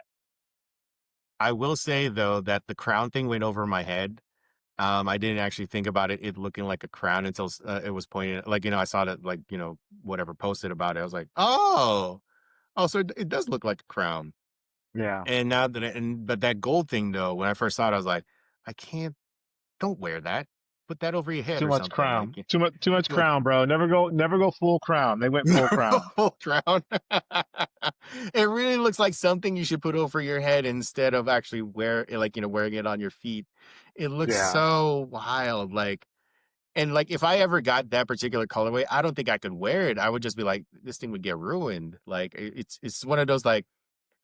I will say though that the crown thing went over my head. I didn't actually think about it looking like a crown until it was pointed. Like I saw that like whatever posted about it. I was like, oh, so it does look like a crown. Yeah. And now but that gold thing though, when I first saw it, I was like, I can't. Don't wear that. Put that over your head Too or much something. crown. Too much Like crown, bro. Never go full crown. They went full crown. full crown. It really looks like something you should put over your head instead of actually wearing it on your feet. It looks Yeah. so wild. And like if I ever got that particular colorway, I don't think I could wear it. I would just be like, this thing would get ruined. Like it's one of those like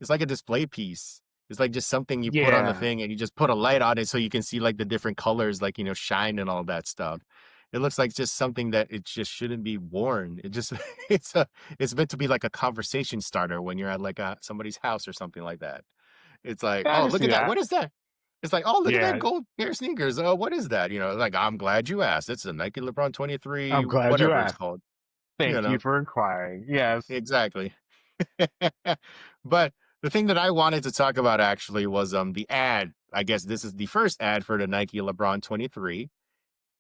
it's like a display piece. It's like just something you put on the Yeah. thing and you just put a light on it so you can see like the different colors, like shine and all that stuff. It looks like just something that it just shouldn't be worn. It just it's meant to be like a conversation starter when you're at like somebody's house or something like that. It's like, Yeah, I oh, can look see at that. that. What is that? It's like, oh, look at that Yeah. gold pair of sneakers. Oh, what is that? Like, I'm glad you asked. It's a Nike LeBron 23, I'm glad you whatever it's asked. called. You Thank you know, for inquiring. Yes. exactly. But the thing that I wanted to talk about actually was the ad. I guess this is the first ad for the Nike LeBron 23.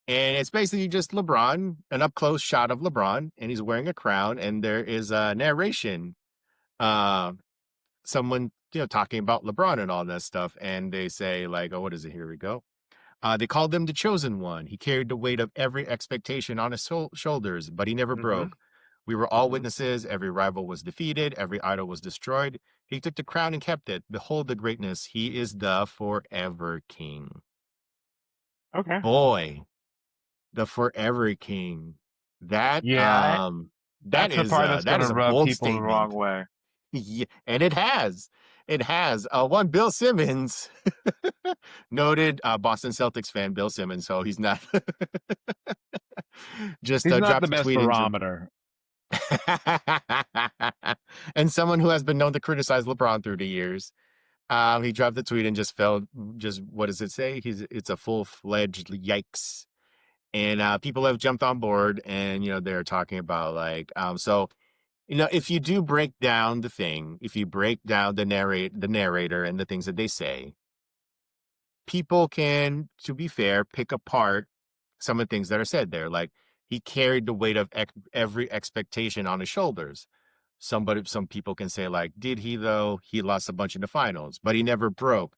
And it's basically just LeBron, an up close shot of LeBron, and he's wearing a crown, and there is a narration. Uh, Someone, talking about LeBron and all that stuff. And they say, like, oh, what is it? Here we go. They called him the chosen one. He carried the weight of every expectation on his shoulders, but he never Mm-hmm. broke. We were all Mm-hmm. witnesses. Every rival was defeated. Every idol was destroyed. He took the crown and kept it. Behold the greatness. He is the forever king. Okay. Boy, the forever king. That Yeah, that that's the is part that's that gonna is a rub bold people the wrong statement. way. Yeah, and it has. It has. One Bill Simmons, noted Boston Celtics fan, Bill Simmons. So he's not just He's not the dropped a best tweet and just barometer. and someone who has been known to criticize LeBron through the years. He dropped the tweet and just fell. Just what does it say? It's a full fledged yikes, and people have jumped on board, and they're talking about like so if you do break down the thing, if you break down the narrator and the things that they say, people can, to be fair, pick apart some of the things that are said there. Like he carried the weight of every expectation on his shoulders. Some people can say like, did he though? He lost a bunch in the finals, but he never broke.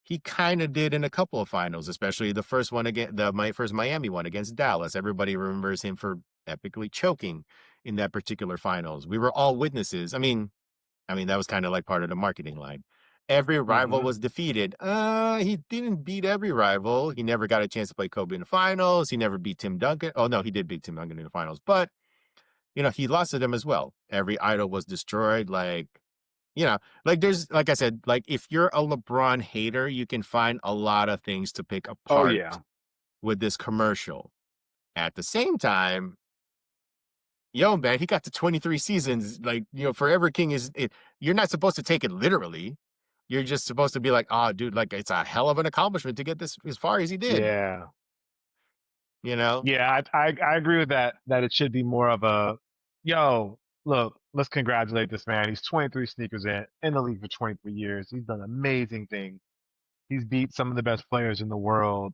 He kind of did in a couple of finals, especially the first one again, my first Miami one against Dallas. Everybody remembers him for epically choking in that particular finals. We were all witnesses. I mean that was kind of like part of the marketing line. Every rival Mm-hmm. was defeated. He didn't beat every rival. He never got a chance to play Kobe in the finals. He never beat Tim Duncan. Oh no, he did beat Tim Duncan in the finals, but he lost to them as well. Every idol was destroyed. Like there's like I said, like if you're a LeBron hater, you can find a lot of things to pick Oh apart yeah. with this commercial. At the same time, yo, man, he got to 23 seasons. Like, Forever King you're not supposed to take it literally. You're just supposed to be like, oh, dude, like it's a hell of an accomplishment to get this as far as he did, Yeah. you know? Yeah, I agree with that, that it should be more of a, yo, look, let's congratulate this man. He's 23 sneakers in the league for 23 years. He's done amazing things. He's beat some of the best players in the world.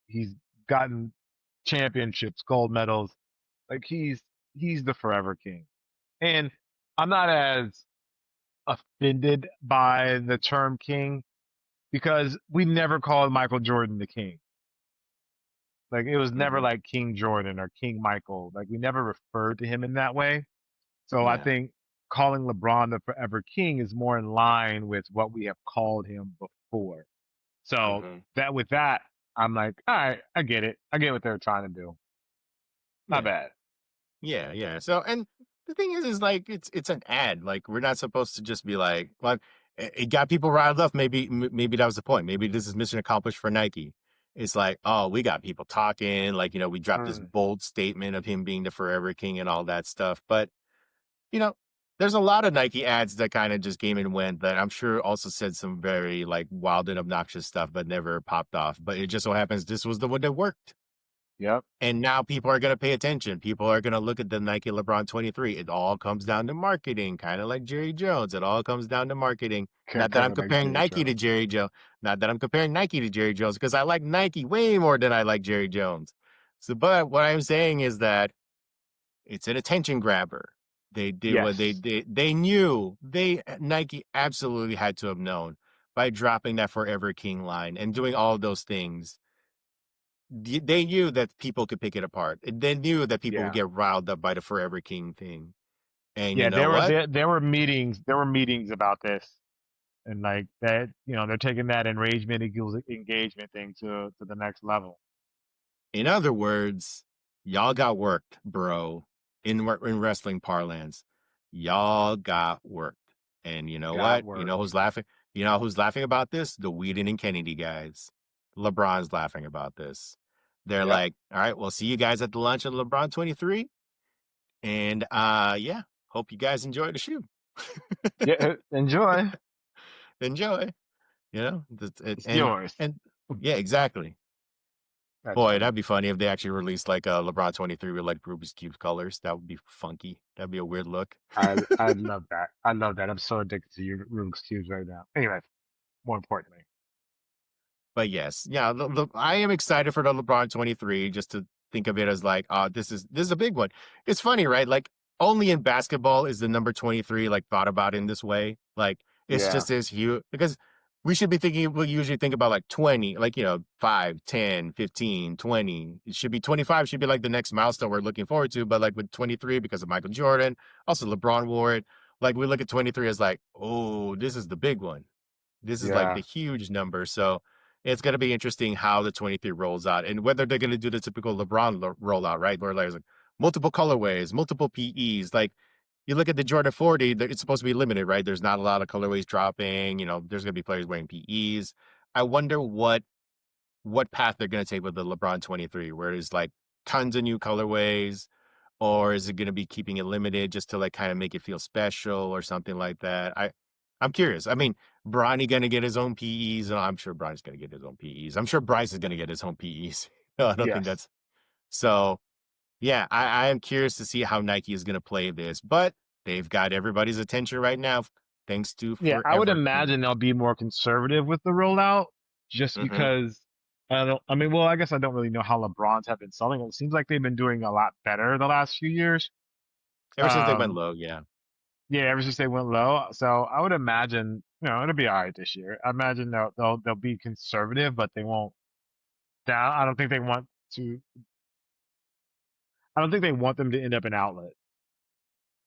He's gotten championships, gold medals. Like he's the forever king. And I'm not as offended by the term king because we never called Michael Jordan the king. Like it was never Hmm. like King Jordan or King Michael. Like we never referred to him in that way. So I Yeah. think calling LeBron the forever king is more in line with what we have called him before. So Hmm. that with that, I'm like, all right, I get it. I get what they're trying to do. Not Yeah. bad. Yeah, yeah. So, and the thing is like it's an ad. Like we're not supposed to just be like it got people riled up. Maybe that was the point. Maybe this is mission accomplished for Nike. It's like, oh, we got people talking. Like we dropped this Mm, bold statement of him being the forever king and all that stuff. But you know, there's a lot of Nike ads that kind of just came and went that I'm sure also said some very like wild and obnoxious stuff, but never popped off. But it just so happens this was the one that worked. yep. And now people are going to pay attention. People are going to look at the Nike LeBron 23. It all comes down to marketing, kind of like Jerry Jones. It all comes down to marketing. Not that Kind I'm of like comparing Jerry Nike to Jones. Jerry Jones. Not that I'm comparing Nike to Jerry Jones because I like Nike way more than I like Jerry Jones. So, but what I'm saying is that it's an attention grabber. They did what they Yes. did. They knew Nike absolutely had to have known by dropping that Forever King line and doing all those things. They knew that people could pick it apart. They knew that people would Yeah. get riled up by the Forever King thing. And you Yeah. know what? There were meetings. There were meetings about this, and like that. They're taking that enragement equals engagement thing to the next level. In other words, y'all got worked, bro. In wrestling parlance, y'all got worked. And you know Got what? You know worked. who's laughing? You know who's laughing about this? The Whedon and Kennedy guys. LeBron's laughing about this. They're Yep. like, all right, we'll see you guys at the lunch of LeBron 23. And yeah, hope you guys enjoy the shoe. Yeah. Enjoy. Enjoy. It's yours. And yeah, exactly. That's Boy, funny. that'd be funny if they actually released like a LeBron 23 with like Rubik's Cube colors. That would be funky. That'd be a weird look. I love that. I love that. I'm so addicted to your Rubik's cubes right now. Anyway, more importantly, But yes, yeah, I am excited for the LeBron 23 just to think of it as like, this is a big one. It's funny, right? Like only in basketball is the number 23 like thought about in this way. Like it's yeah, just as huge because we usually think about like 20, like 5, 10, 15, 20. It should be 25 should be like the next milestone we're looking forward to, but like with 23 because of Michael Jordan, also LeBron wore it. Like we look at 23 as like, "Oh, this is the big one." This is like the yeah, huge number. So it's going to be interesting how the 23 rolls out and whether they're going to do the typical LeBron rollout, right? Where there's like multiple colorways, multiple PEs. Like you look at the Jordan 40, it's supposed to be limited, right? There's not a lot of colorways dropping. There's going to be players wearing PEs. I wonder what path they're going to take with the LeBron 23, where there's like tons of new colorways, or is it going to be keeping it limited just to like kind of make it feel special or something like that? I'm curious. I mean, Bronny going to get his own PEs. I'm sure Bronny's going to get his own PEs. I'm sure Bryce is going to get his own PEs. No, I don't think yes, that's so. Yeah, I am curious to see how Nike is going to play this, but they've got everybody's attention right now, thanks to yeah. I would Forever King. imagine they'll be more conservative with the rollout, just Hmm. because I don't. I mean, well, I guess I don't really know how LeBrons have been selling. It seems like they've been doing a lot better the last few years. Ever since they went Um, low, yeah. yeah, ever since they went low. So I would imagine, it'll be all right this year. I imagine they'll be conservative, but they won't down. I don't think they want to. I don't think they want them to end up in outlet.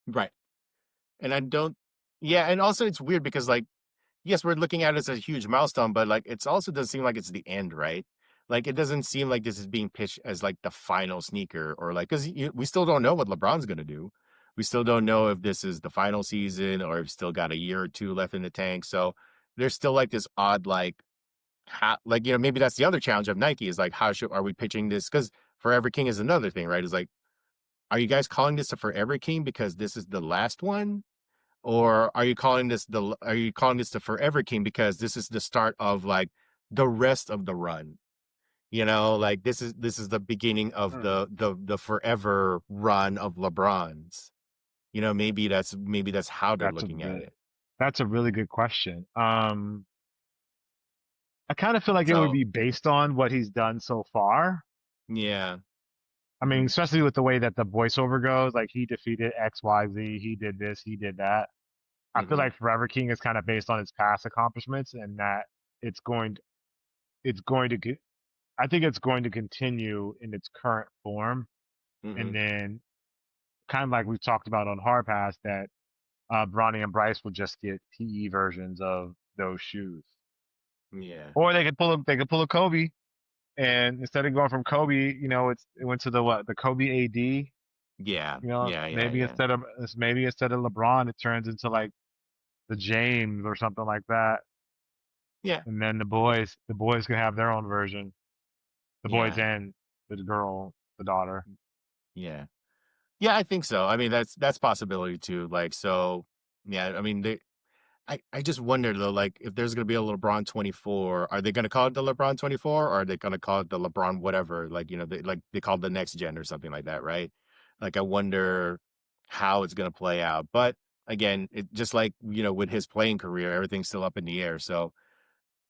Right. And I don't, yeah. And also it's weird because like, yes, we're looking at it as a huge milestone, but like it's also doesn't seem like it's the end, right? Like it doesn't seem like this is being pitched as like the final sneaker or like because we still don't know what LeBron's gonna do. We still don't know if this is the final season or if he's still got a year or two left in the tank. So there's still like this odd like how like maybe that's the other challenge of Nike is like how should are we pitching this? Because Forever King is another thing, right? Is like are you guys calling this a Forever King because this is the last one? Or are you calling this the Forever King because this is the start of like the rest of the run? Like this is the beginning of Hmm. the forever run of LeBron's. Maybe that's how they're That's a looking at really it. that's a really good question. I kind of feel like it would So be based on what he's done so far. yeah. I mean, especially with the way that the voiceover goes, like he defeated XYZ, he did this, he did that. I feel Hmm. like Forever King is kind of based on his past accomplishments and that it's going it's going to I think it's going to continue in its current form, Hmm. and then kind of like we've talked about on Hard Pass that Bronny and Bryce will just get PE versions of those shoes, Yeah. or they could pull a Kobe, and instead of going from Kobe, it went to the what the Kobe AD. Yeah. You know, Yeah. Yeah. Yeah. maybe instead of LeBron, it turns into like the James or something like that, Yeah. and then the boys can have their own version. The boys Yeah. and the girl, the daughter. Yeah. Yeah, I think so. I mean, that's possibility too. Like, so yeah, I mean, I just wonder though, like, if there's gonna be a LeBron 24, are they gonna call it the LeBron 24, or are they gonna call it the LeBron whatever? Like, they call it the next gen or something like that, right? Like, I wonder how it's gonna play out. But again, it just like, with his playing career, everything's still up in the air. So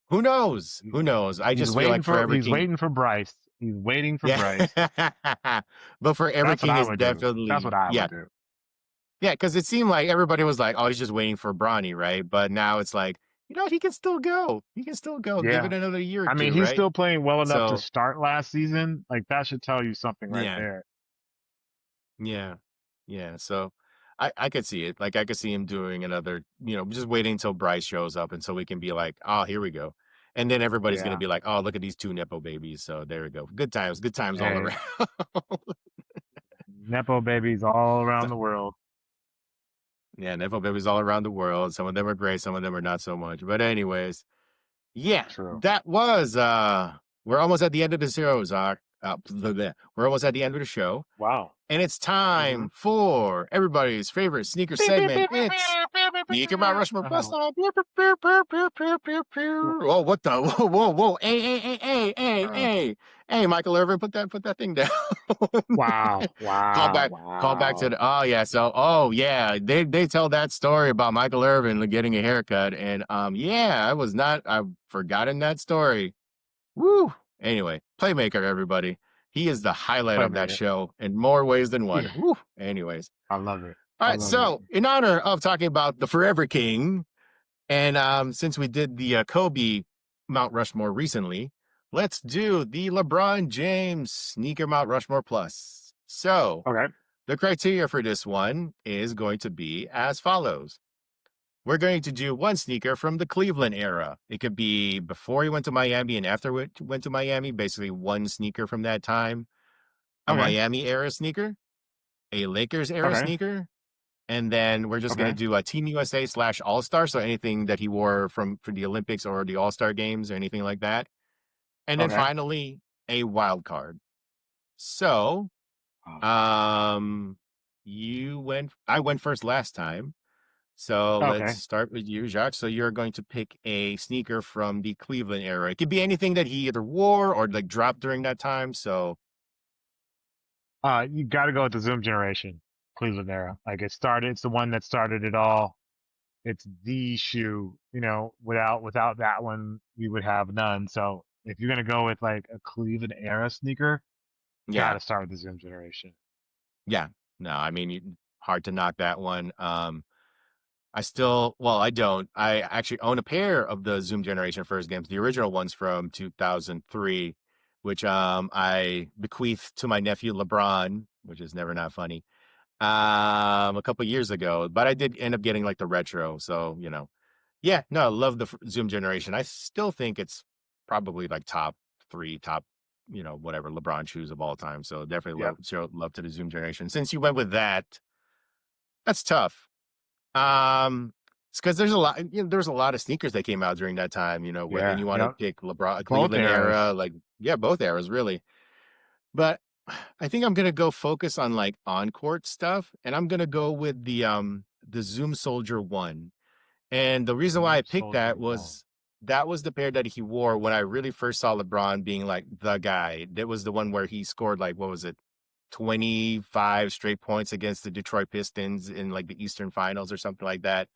who knows? Who knows? I just feel like Forever He's King. waiting for Bryce. He's waiting for Yeah. Bryce. But Forever That's what King I is would do. That's definitely, what I yeah. would do. Yeah, because it seemed like everybody was like, "Oh, he's just waiting for Bronny," right? But now it's like, he can still go. He can still go. Give Yeah. it another year or I mean, two, he's right? still playing well enough to So, start last season. Like that should tell you something right yeah, there. yeah, yeah. So, I could see it. Like, I could see him doing another, just waiting until Bryce shows up, and so we can be like, "Oh, here we go," and then everybody's gonna Yeah. be like, "Oh, look at these two nepo babies." So there we go. Good times all Hey, around. Nepo babies all around the world. Yeah, nepo babies all around the world. Some of them are great, some of them are not so much. But anyways. Yeah, True. that was we're almost at the end of the show, Zach. We're almost at the end of the show. Wow. And it's Hmm. time for everybody's favorite sneaker segment. It's Sneaker Mount Rushmore Plus Oh, Line. Oh, what the whoa, whoa, whoa. uh, Hey, Michael Irvin, put that thing down. wow. call Wow. back call back to Wow. the oh yeah. They tell that story about Michael Irvin getting a haircut. And yeah, I've forgotten that story. Woo! Anyway, Playmaker, everybody. He is the highlight of that Playmaker. show in more ways than one. Yeah. Woo! Anyways. I love it. All I right, love it. so in honor of talking about the Forever King, and since we did the Kobe Mount Rushmore recently, let's do the LeBron James Sneaker Mount Rushmore Plus. So Okay. the criteria for this one is going to be as follows. We're going to do one sneaker from the Cleveland era. It could be before he went to Miami and after he went to Miami, basically one sneaker from that time, a Okay. Miami era sneaker, a Lakers era Okay. sneaker, and then we're just going to Okay. do a Team USA / All Star. So anything that he wore for the Olympics or the All Star games or anything like that. And then Okay. finally, a wild card. So, Oh. um, I went first last time. So let's Okay. start with you, Jacques. So you're going to pick a sneaker from the Cleveland era. It could be anything that he either wore or like dropped during that time. So You got to go with the Zoom generation, Cleveland era. Like it's the one that started it all. It's the shoe. Without that one, we would have none. So if you're gonna go with like a Cleveland era sneaker, got yeah, to start with the Zoom generation. yeah. No, I mean, hard to knock that one. I don't. I actually own a pair of the Zoom Generation First games, the original ones from 2003, which I bequeathed to my nephew LeBron, which is never not funny. A couple years ago, but I did end up getting like the retro. So yeah, no, I love the Zoom Generation. I still think it's probably like top three, top whatever LeBron shoes of all time. So definitely Yep. show love to the Zoom Generation. Since you went with that, that's tough. It's because there's a lot of sneakers that came out during that time, and Yeah. you want to Yep. pick LeBron, Both Cleveland eras. era, like, yeah, both eras really. But I think I'm gonna go focus on like on court stuff, and I'm gonna go with the Zoom Soldier one. And the reason why I Zoom picked Soldier that One. was the pair that he wore when I really first saw LeBron being like the guy. That was the one where he scored like what was it, 25 straight points against the Detroit Pistons in like the Eastern Finals or something like that.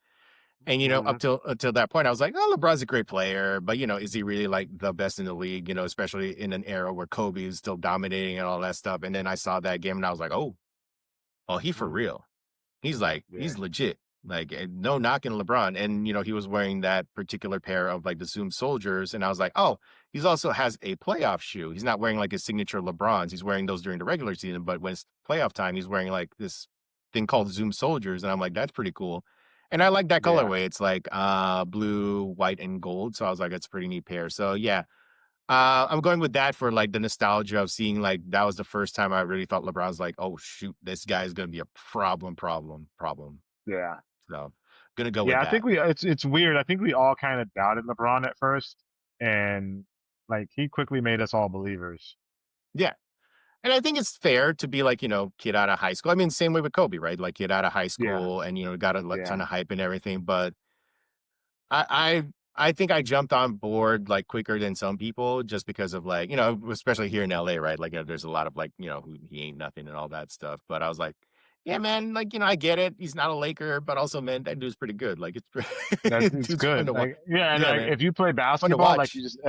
And Hmm. up till that point, I was like, "Oh, LeBron's a great player, but is he really like the best in the league? Especially in an era where Kobe is still dominating and all that stuff." And then I saw that game, and I was like, "Oh, he for Hmm. real. He's Yeah. legit." Like, no knocking LeBron. And, he was wearing that particular pair of like the Zoom Soldiers. And I was like, oh, he's also has a playoff shoe. He's not wearing like his signature LeBrons. He's wearing those during the regular season. But when it's playoff time, he's wearing like this thing called Zoom Soldiers. And I'm like, that's pretty cool. And I like that Yeah. colorway. It's like blue, white, and gold. So I was like, it's a pretty neat pair. So yeah, I'm going with that for like the nostalgia of seeing like that was the first time I really thought LeBron's like, oh shoot, this guy is gonna be a problem. Yeah. So gonna go with Yeah, I that. think it's weird. I think we all kind of doubted LeBron at first, and like he quickly made us all believers. Yeah. And I think it's fair to be like, kid out of high school. I mean, same way with Kobe, right? Like kid out of high Yeah, school and got a ton yeah. of hype and everything. But I think I jumped on board like quicker than some people just because of like, especially here in LA, right? Like there's a lot of like, who he ain't nothing and all that stuff. But I was like, yeah, man, like, I get it. He's not a Laker, but also, man, that dude's pretty good. Like it's It's dude's fun good. to watch. Like yeah, and Yeah, like, man. if you play Fun to basketball, like you watch. just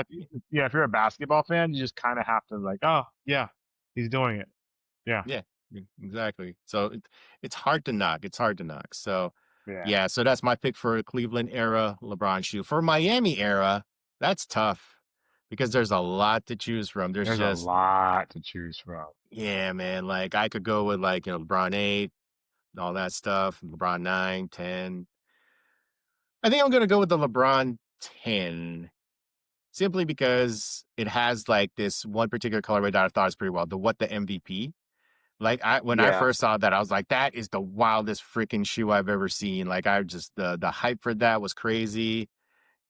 if you're a basketball fan, you just kind of have to like, oh yeah, he's doing it. Yeah, Yeah, exactly. So it's hard to knock. It's hard to knock. So yeah. yeah, so that's my pick for Cleveland era LeBron shoe. For Miami era, that's tough because there's a lot to choose from. There's There's a just lot to choose from. yeah, man. Like I could go with like, LeBron 8, all that stuff, LeBron 9, 10. I think I'm gonna go with the LeBron 10 simply because it has like this one particular colorway that I thought was pretty well. The what the MVP. Like, when I Yeah, first saw that, I was like, "That is the wildest freaking shoe I've ever seen." Like, I just the hype for that was crazy,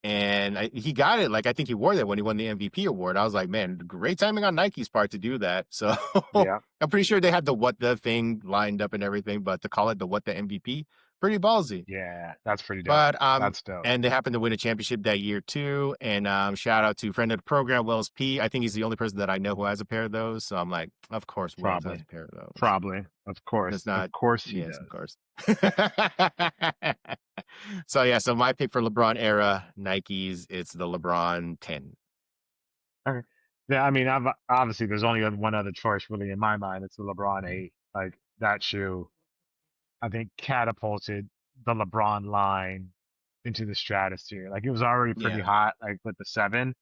and he got it. Like, I think he wore that when he won the MVP award. I was like, "Man, great timing on Nike's part to do that." So, yeah, I'm pretty sure they had the what the thing lined up and everything, but to call it the what the MVP, pretty ballsy. yeah. That's pretty dope. But, That's dope. and they happened to win a championship that year too. And shout out to friend of the program, Wells P. I think he's the only person that I know who has a pair of those. So I'm like, of course, Wells has Probably, a pair of those. probably. That's Of not, course he yes, of does. course. So yeah, so my pick for LeBron era Nikes, it's the LeBron 10. Okay. Yeah, I mean, obviously there's only one other choice really in my mind. It's the LeBron 8. Like that shoe, I think catapulted the LeBron line into the stratosphere. Like it was already pretty Yeah, hot, like with the 7,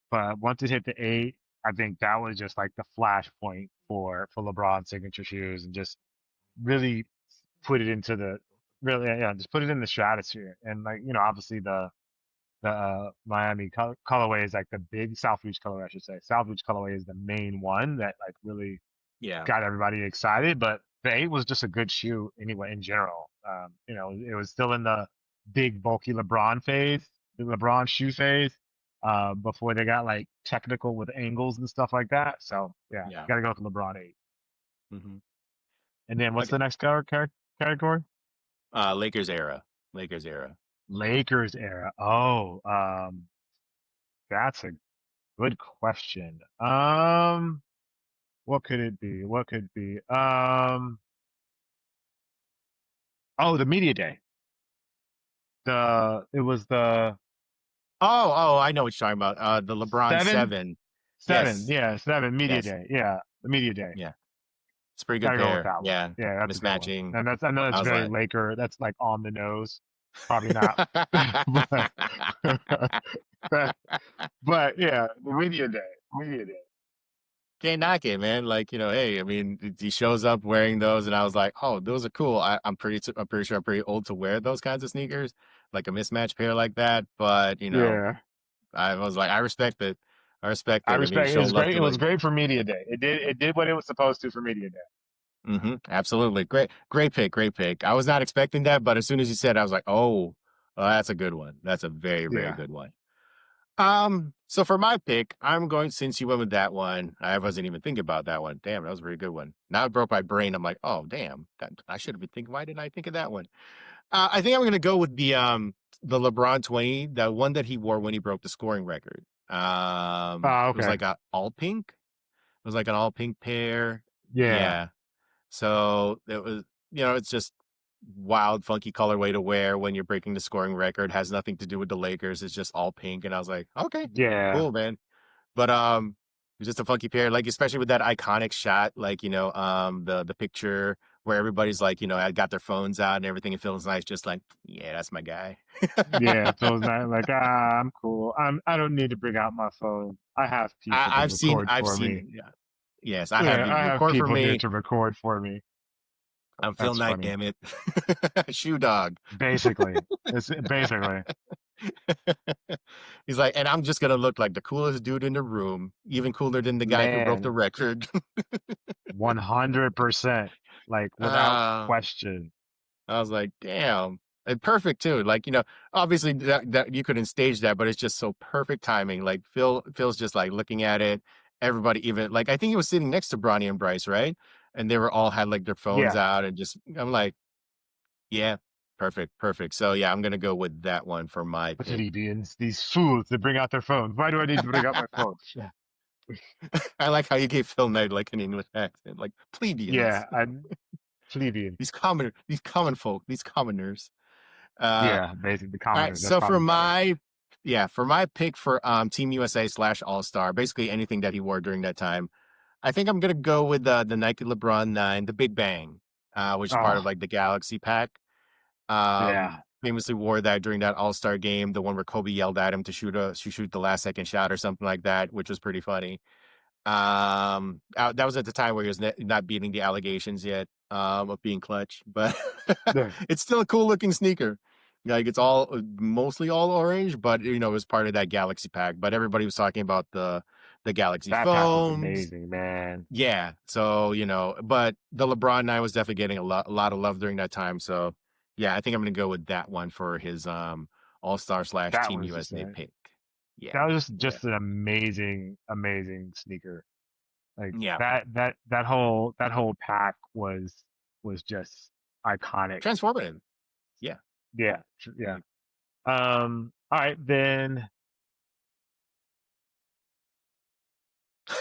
but once it hit the 8, I think that was just like the flashpoint for LeBron signature shoes, and just really put it into the really yeah, just put it in the stratosphere. And like obviously the Miami colorway is like the big South Beach colorway, I should say. South Beach colorway is the main one that like really yeah, got everybody excited. But the 8 was just a good shoe anyway in general. It was still in the big bulky LeBron phase, the LeBron shoe phase, before they got like technical with angles and stuff like that. So yeah, yeah. got to go with the LeBron 8. Hmm. And then what's Okay. the next category? Lakers era. Lakers era. Lakers era. Oh, that's a good question. What could it be? What could it be? Oh, the media day. It was the Oh, I know what you're talking about. The LeBron seven, 7. seven. Yes, Yeah, seven media yes, day. Yeah, the media day. yeah. It's a pretty good Gotta go with pair. that one. Yeah, Yeah, that's a good one. mismatching. And I know I that's was very like, Laker. That's like on the nose. Probably not, but but yeah, the media day. Media day. can't knock it, man. Like, hey, I mean, he shows up wearing those, and I was like, oh, those are cool. I'm pretty sure I'm pretty old to wear those kinds of sneakers, like a mismatched pair like that. But Yeah. I was like, I respect it. I respect I it. I mean, respect it. showing Was love great. to It was like, great for media day. It did what it was supposed to for media day. absolutely great pick, great pick. I was not expecting that, but as soon as you said, I was like, oh, well, that's a good one. That's a very, very Yeah. good one. So for my pick, I'm going since you went with that one. I wasn't even thinking about that one. Damn, that was a very good one. Now it broke my brain. I'm like, oh damn, that I should have been thinking. Why didn't I think of that one? I think I'm gonna go with the LeBron 20, the one that he wore when he broke the scoring record. Oh, It was okay. like a all pink. It was like an all pink pair. Yeah. Yeah. So it was, it's just wild, funky colorway to wear when you're breaking the scoring record. Has nothing to do with the Lakers. It's just all pink. And I was like, okay, Yeah. cool, man. But it's just a funky pair, like especially with that iconic shot, like the picture where everybody's like, I got their phones out and everything. It feels nice, just like, yeah, that's my guy. Yeah, it feels nice. Like, I'm cool. I don't need to bring out my phone. I have people to I've seen, record for me. yeah. Yes, I have Yeah, you I have record for people here me. to record for me. I'm Phil That's Knight, funny. damn it. Shoe dog. Basically, it's basically, He's like, and I'm just gonna look like the coolest dude in the room, even cooler than the guy who broke the man, record. 100%, like without uh, question. I was like, damn. And perfect too. Like, obviously that you couldn't stage that, but it's just so perfect timing. Like Phil's just like looking at it. Everybody even like I think he was sitting next to Bronny and Bryce, right? And they were all had like their phones Yeah, out and just I'm like, yeah, perfect, perfect. So yeah, I'm gonna go with that one for my pick. plebeians, these fools that bring out their phones. Why do I need to bring out my phone? Yeah, I like how you gave Phil Knight like an English accent, like plebeians. yeah, I'm plebeian. These common folk, these commoners. Uh Yeah, basically the all right, commoners. That's so probably better. for my pick for Team USA / All Star, basically anything that he wore during that time, I think I'm gonna go with the Nike LeBron 9, the Big Bang, which is part of Oh, like the Galaxy pack. yeah, Famously wore that during that All Star game, the one where Kobe yelled at him to shoot the last second shot or something like that, which was pretty funny. That was at the time where he was not beating the allegations yet, of being clutch, but yeah. it's still a cool looking sneaker. Like it's all mostly all orange, but it was part of that Galaxy pack. But everybody was talking about the Galaxy That pack was phones. amazing, man. Yeah. So, but the LeBron 9 was definitely getting a lot of love during that time. So yeah, I think I'm gonna go with that one for his All-Star / That Team was just USA a pick. Yeah. that was Yeah. just an amazing, amazing sneaker. Like Yeah. that whole pack was just iconic. Transformative. Yeah. Yeah, yeah. All right, then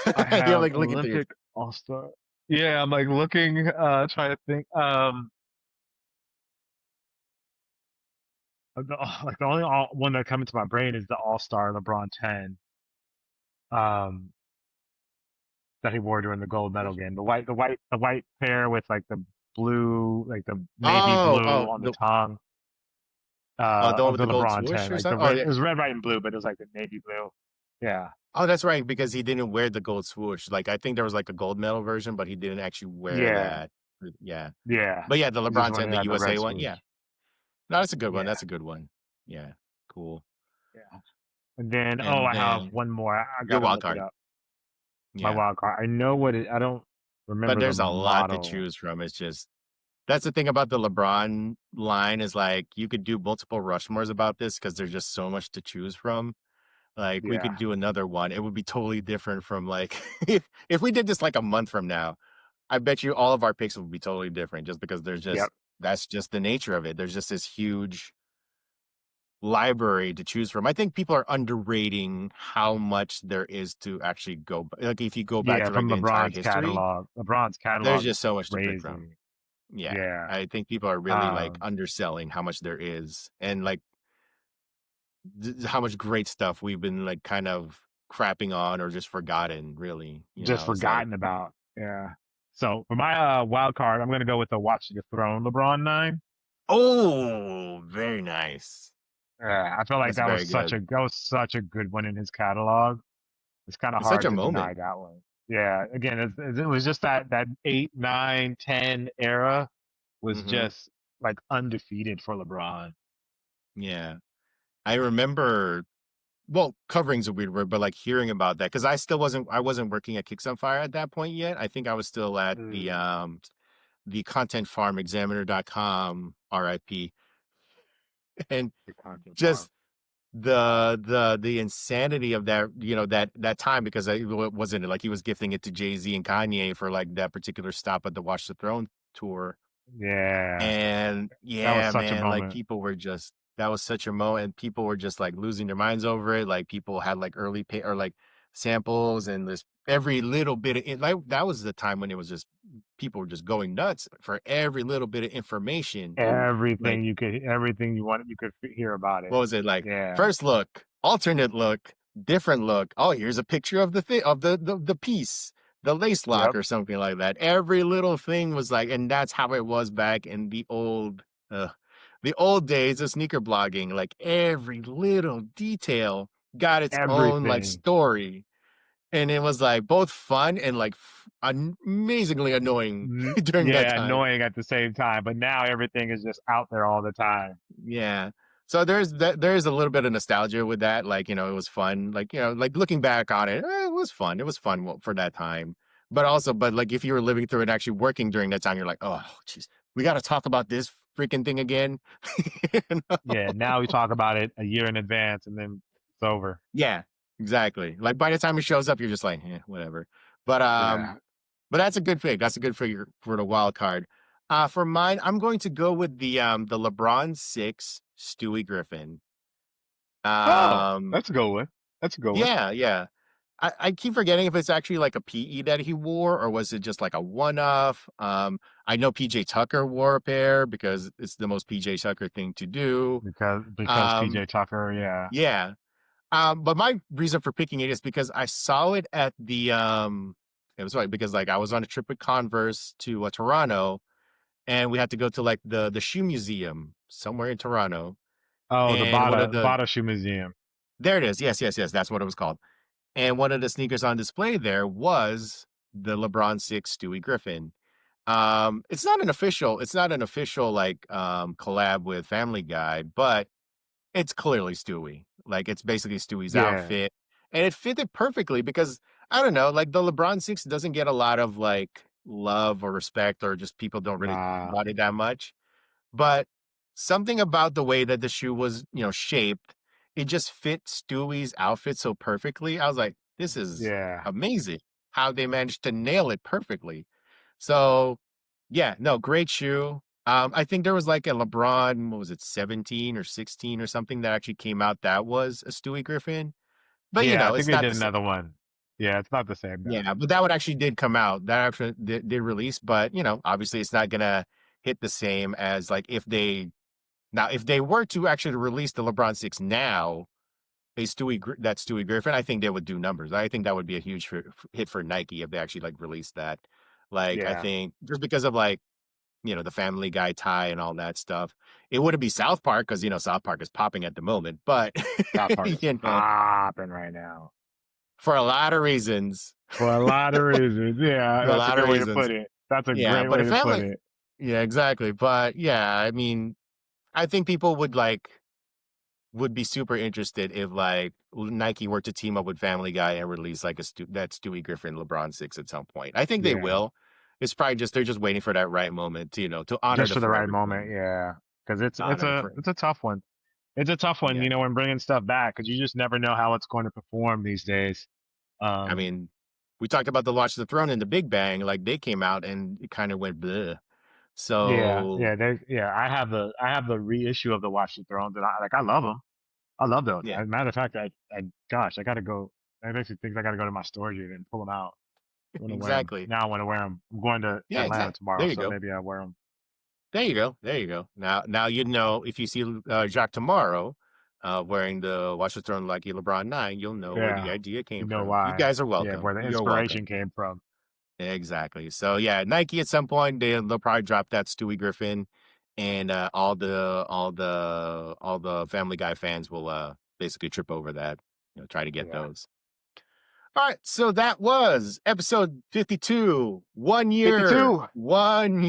I You're have like looking through your Olympic All-Star. Yeah, I'm like looking, trying to think. Like the only one that comes to my brain is the All-Star LeBron 10, um, that he wore during the gold medal which game. The white pair with like the blue, like the navy oh, blue on the tongue, the one of with the the gold LeBron 10. swoosh or Like the something? Oh, red, yeah. it was red, white, and blue, but it was like the navy blue. Yeah, Oh, that's right, because he didn't wear the gold swoosh. Like I think there was like a gold medal version, but he didn't actually wear yeah, that. Yeah. yeah. But yeah, the He just LeBron went 10, in the on the USA red one. swoosh. Yeah. No, that's a good one. Yeah, That's a good one. Yeah. Cool. yeah. And then, oh, And I have then one more. I your gotta wild look it card. up. My Yeah. wild card. I know what it. I don't But remember the there's a lot to model. choose from. It's just that's the thing about the LeBron line is like you could do multiple Rushmores about this because there's just so much to choose from. Like we Yeah. could do another one. It would be totally different from like if we did this like a month from now, I bet you all of our picks would be totally different just because Yep. that's just the nature of it. There's just this huge library to choose from. I think people are underrating how much there is to actually like if you go back Yeah. to like From the entire LeBron's history, catalog. LeBron's there's catalog is just so much to pick from. crazy. Yeah. Yeah. I think people are really like Um. underselling how much there is and like how much great stuff we've been like kind of crapping on or just forgotten, really. Just It's like, forgotten about. Yeah. So for my wild card, I'm gonna go with the Watch the Throne LeBron 9. oh, very nice. Yeah, I feel like That's very good. that was such a good one in his catalog. It's kind of It's such hard a to deny moment. that one. Yeah, again, it was just that 8, 9, 10 era was Hmm. just like undefeated for LeBron. Yeah. I remember, well, covering's a weird word, but like hearing about that because I wasn't working at Kicks on Fire at that point yet. I think I was still at Mm. the content farm examiner.com, RIP. And The content farm. just the insanity of that, that time because wasn't it like he was gifting it to Jay-Z and Kanye for like that particular stop at the Watch the Throne tour. Yeah, And that was yeah, such a man, like moment. people were just that was such a moment. People were just like losing their minds over it. Like people had like early pay or like samples and this every little bit of it. Like that was the time when it was just people were just going nuts for every little bit of information. Like Everything you wanted, you could hear about it. what was it like? Yeah, First look, alternate look, different look. Oh, here's a picture of the thing of the piece. the lace lock Yep. or something like that. Every little thing was like, and that's how it was back in the old days of sneaker blogging. Like every little detail got its own like Everything. story, and it was like both fun and like amazingly annoying during that Yeah, time. annoying at the same time, but now everything is just out there all the time. Yeah. So there's a little bit of nostalgia with that. Like, it was fun. Like, like looking back on it, it was fun. It was fun for that time. But like if you were living through and actually working during that time, you're like, oh, jeez, we got to talk about this freaking thing again. You know? Yeah, now we talk about it a year in advance and then it's over. Yeah, exactly. Like by the time it shows up, you're just like, whatever. But Yeah. but that's a good pick. That's a good figure for the wild card. For mine, I'm going to go with the LeBron 6 Stewie Griffin. Oh, Um, that's a good one. That's a good one. yeah, yeah. I keep forgetting if it's actually like a PE that he wore or was it just like a one-off. I know PJ Tucker wore a pair because it's the most PJ Tucker thing to do. Because Um, PJ Tucker, yeah. yeah. But my reason for picking it is because I saw it at it was like because like I was on a trip with Converse to Toronto and we had to go to like the shoe museum somewhere in Toronto. Oh, the And one of the Bada Shoe Museum. there it is. Yes, yes, yes. That's what it was called. And one of the sneakers on display there was the LeBron 6 Stewie Griffin. It's not an official like collab with Family Guy, but it's clearly Stewie. Like it's basically Stewie's Yeah. outfit. And it fitted perfectly because I don't know, like the LeBron 6 doesn't get a lot of like love or respect or just people don't really talk Nah. about it that much. But something about the way that the shoe was, shaped, it just fit Stewie's outfit so perfectly. I was like, this is Yeah. amazing how they managed to nail it perfectly. So, yeah, no, great shoe. I think there was like a LeBron, what was it, 17 or 16 or something that actually came out that was a Stewie Griffin. But Yeah, I think it's they not did the same. another one. Yeah, it's not the same though. Yeah, but that one actually did come out. That actually did release, but obviously it's not gonna hit the same as like if they were to actually release the LeBron 6 now, that Stewie Griffin, I think they would do numbers. I think that would be a huge hit for Nike if they actually like released that. Like I Yeah. think just because of like, the Family Guy tie and all that stuff. It wouldn't be South Park because South Park is popping at the moment, but South Park is you know, popping right now. for a lot of reasons. For a lot of reasons. Yeah, For a that's a lot of good way to reasons. put it. That's a Yeah, great but way a to put family it. yeah, exactly. But yeah, I mean, I think people would be super interested if like Nike were to team up with Family Guy and release like that Stewie Griffin LeBron 6 at some point. I think they Yeah. will. It's probably just they're just waiting for that right moment to, to honor Just the for the right forever moment. dream. Yeah. Because To honor the forever. it's a tough one. It's a tough one, Yeah. when bringing stuff back because you just never know how it's going to perform these days. I Um, mean, we talked about the Watch the Throne and the Big Bang, like they came out and it kind of went bleh. yeah, So yeah. I have the reissue of the Watch the Thrones, and I love them. I love those. yeah, As a matter of fact, gosh, I gotta go. That makes me think I gotta go to my storage unit and pull them out. I'm gonna wear them exactly. now. I want to wear them. I'm going to Yeah, Atlanta exactly. There tomorrow, you so go. maybe I'll wear them. There you go. There you go. Now you know if you see Jacques tomorrow wearing the Watch the Throne like LeBron 9, you'll know where the Yeah, idea you came know from. You why? guys are Yeah, welcome. where the You're welcome. inspiration came from. Exactly. So yeah, Nike at some point they'll probably drop that Stewie Griffin, and all the Family Guy fans will basically trip over that, try to get Yeah, those. All right, so that was episode 52. 52. 1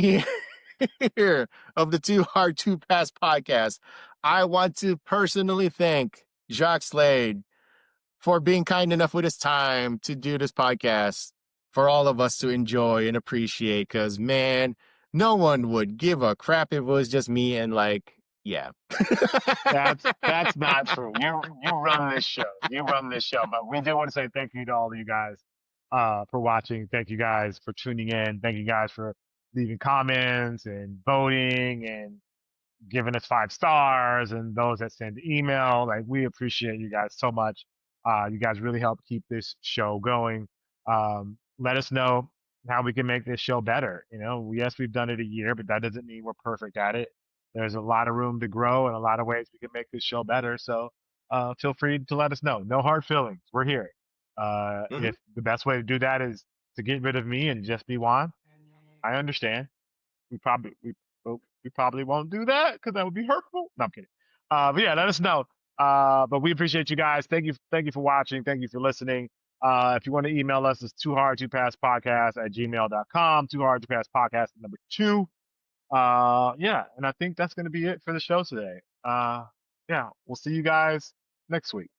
year of the Too Hard to Pass podcast. I want to personally thank Jacques Slade for being kind enough with his time to do this podcast for all of us to enjoy and appreciate. Because, man, no one would give a crap if it was just me and, like, yeah. That's not true. You run this show. You run this show. But we do want to say thank you to all of you guys for watching. Thank you guys for tuning in. Thank you guys for leaving comments and voting and giving us 5 stars and those that send email. Like we appreciate you guys so much. You guys really help keep this show going. Let us know how we can make this show better. Yes, we've done it a year, but that doesn't mean we're perfect at it. There's a lot of room to grow and a lot of ways we can make this show better. So feel free to let us know. No hard feelings. We're here. Mhm. If the best way to do that is to get rid of me and just be Juan. I understand. We probably we probably won't do that because that would be hurtful. No, I'm kidding. But yeah, let us know. But we appreciate you guys. Thank you for watching. Thank you for listening. If you want to email us, it's too hard to pass podcast at gmail.com. Too hard to pass podcast number 2. Yeah, and I think that's going to be it for the show today. Yeah, we'll see you guys next week.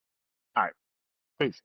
All right, peace.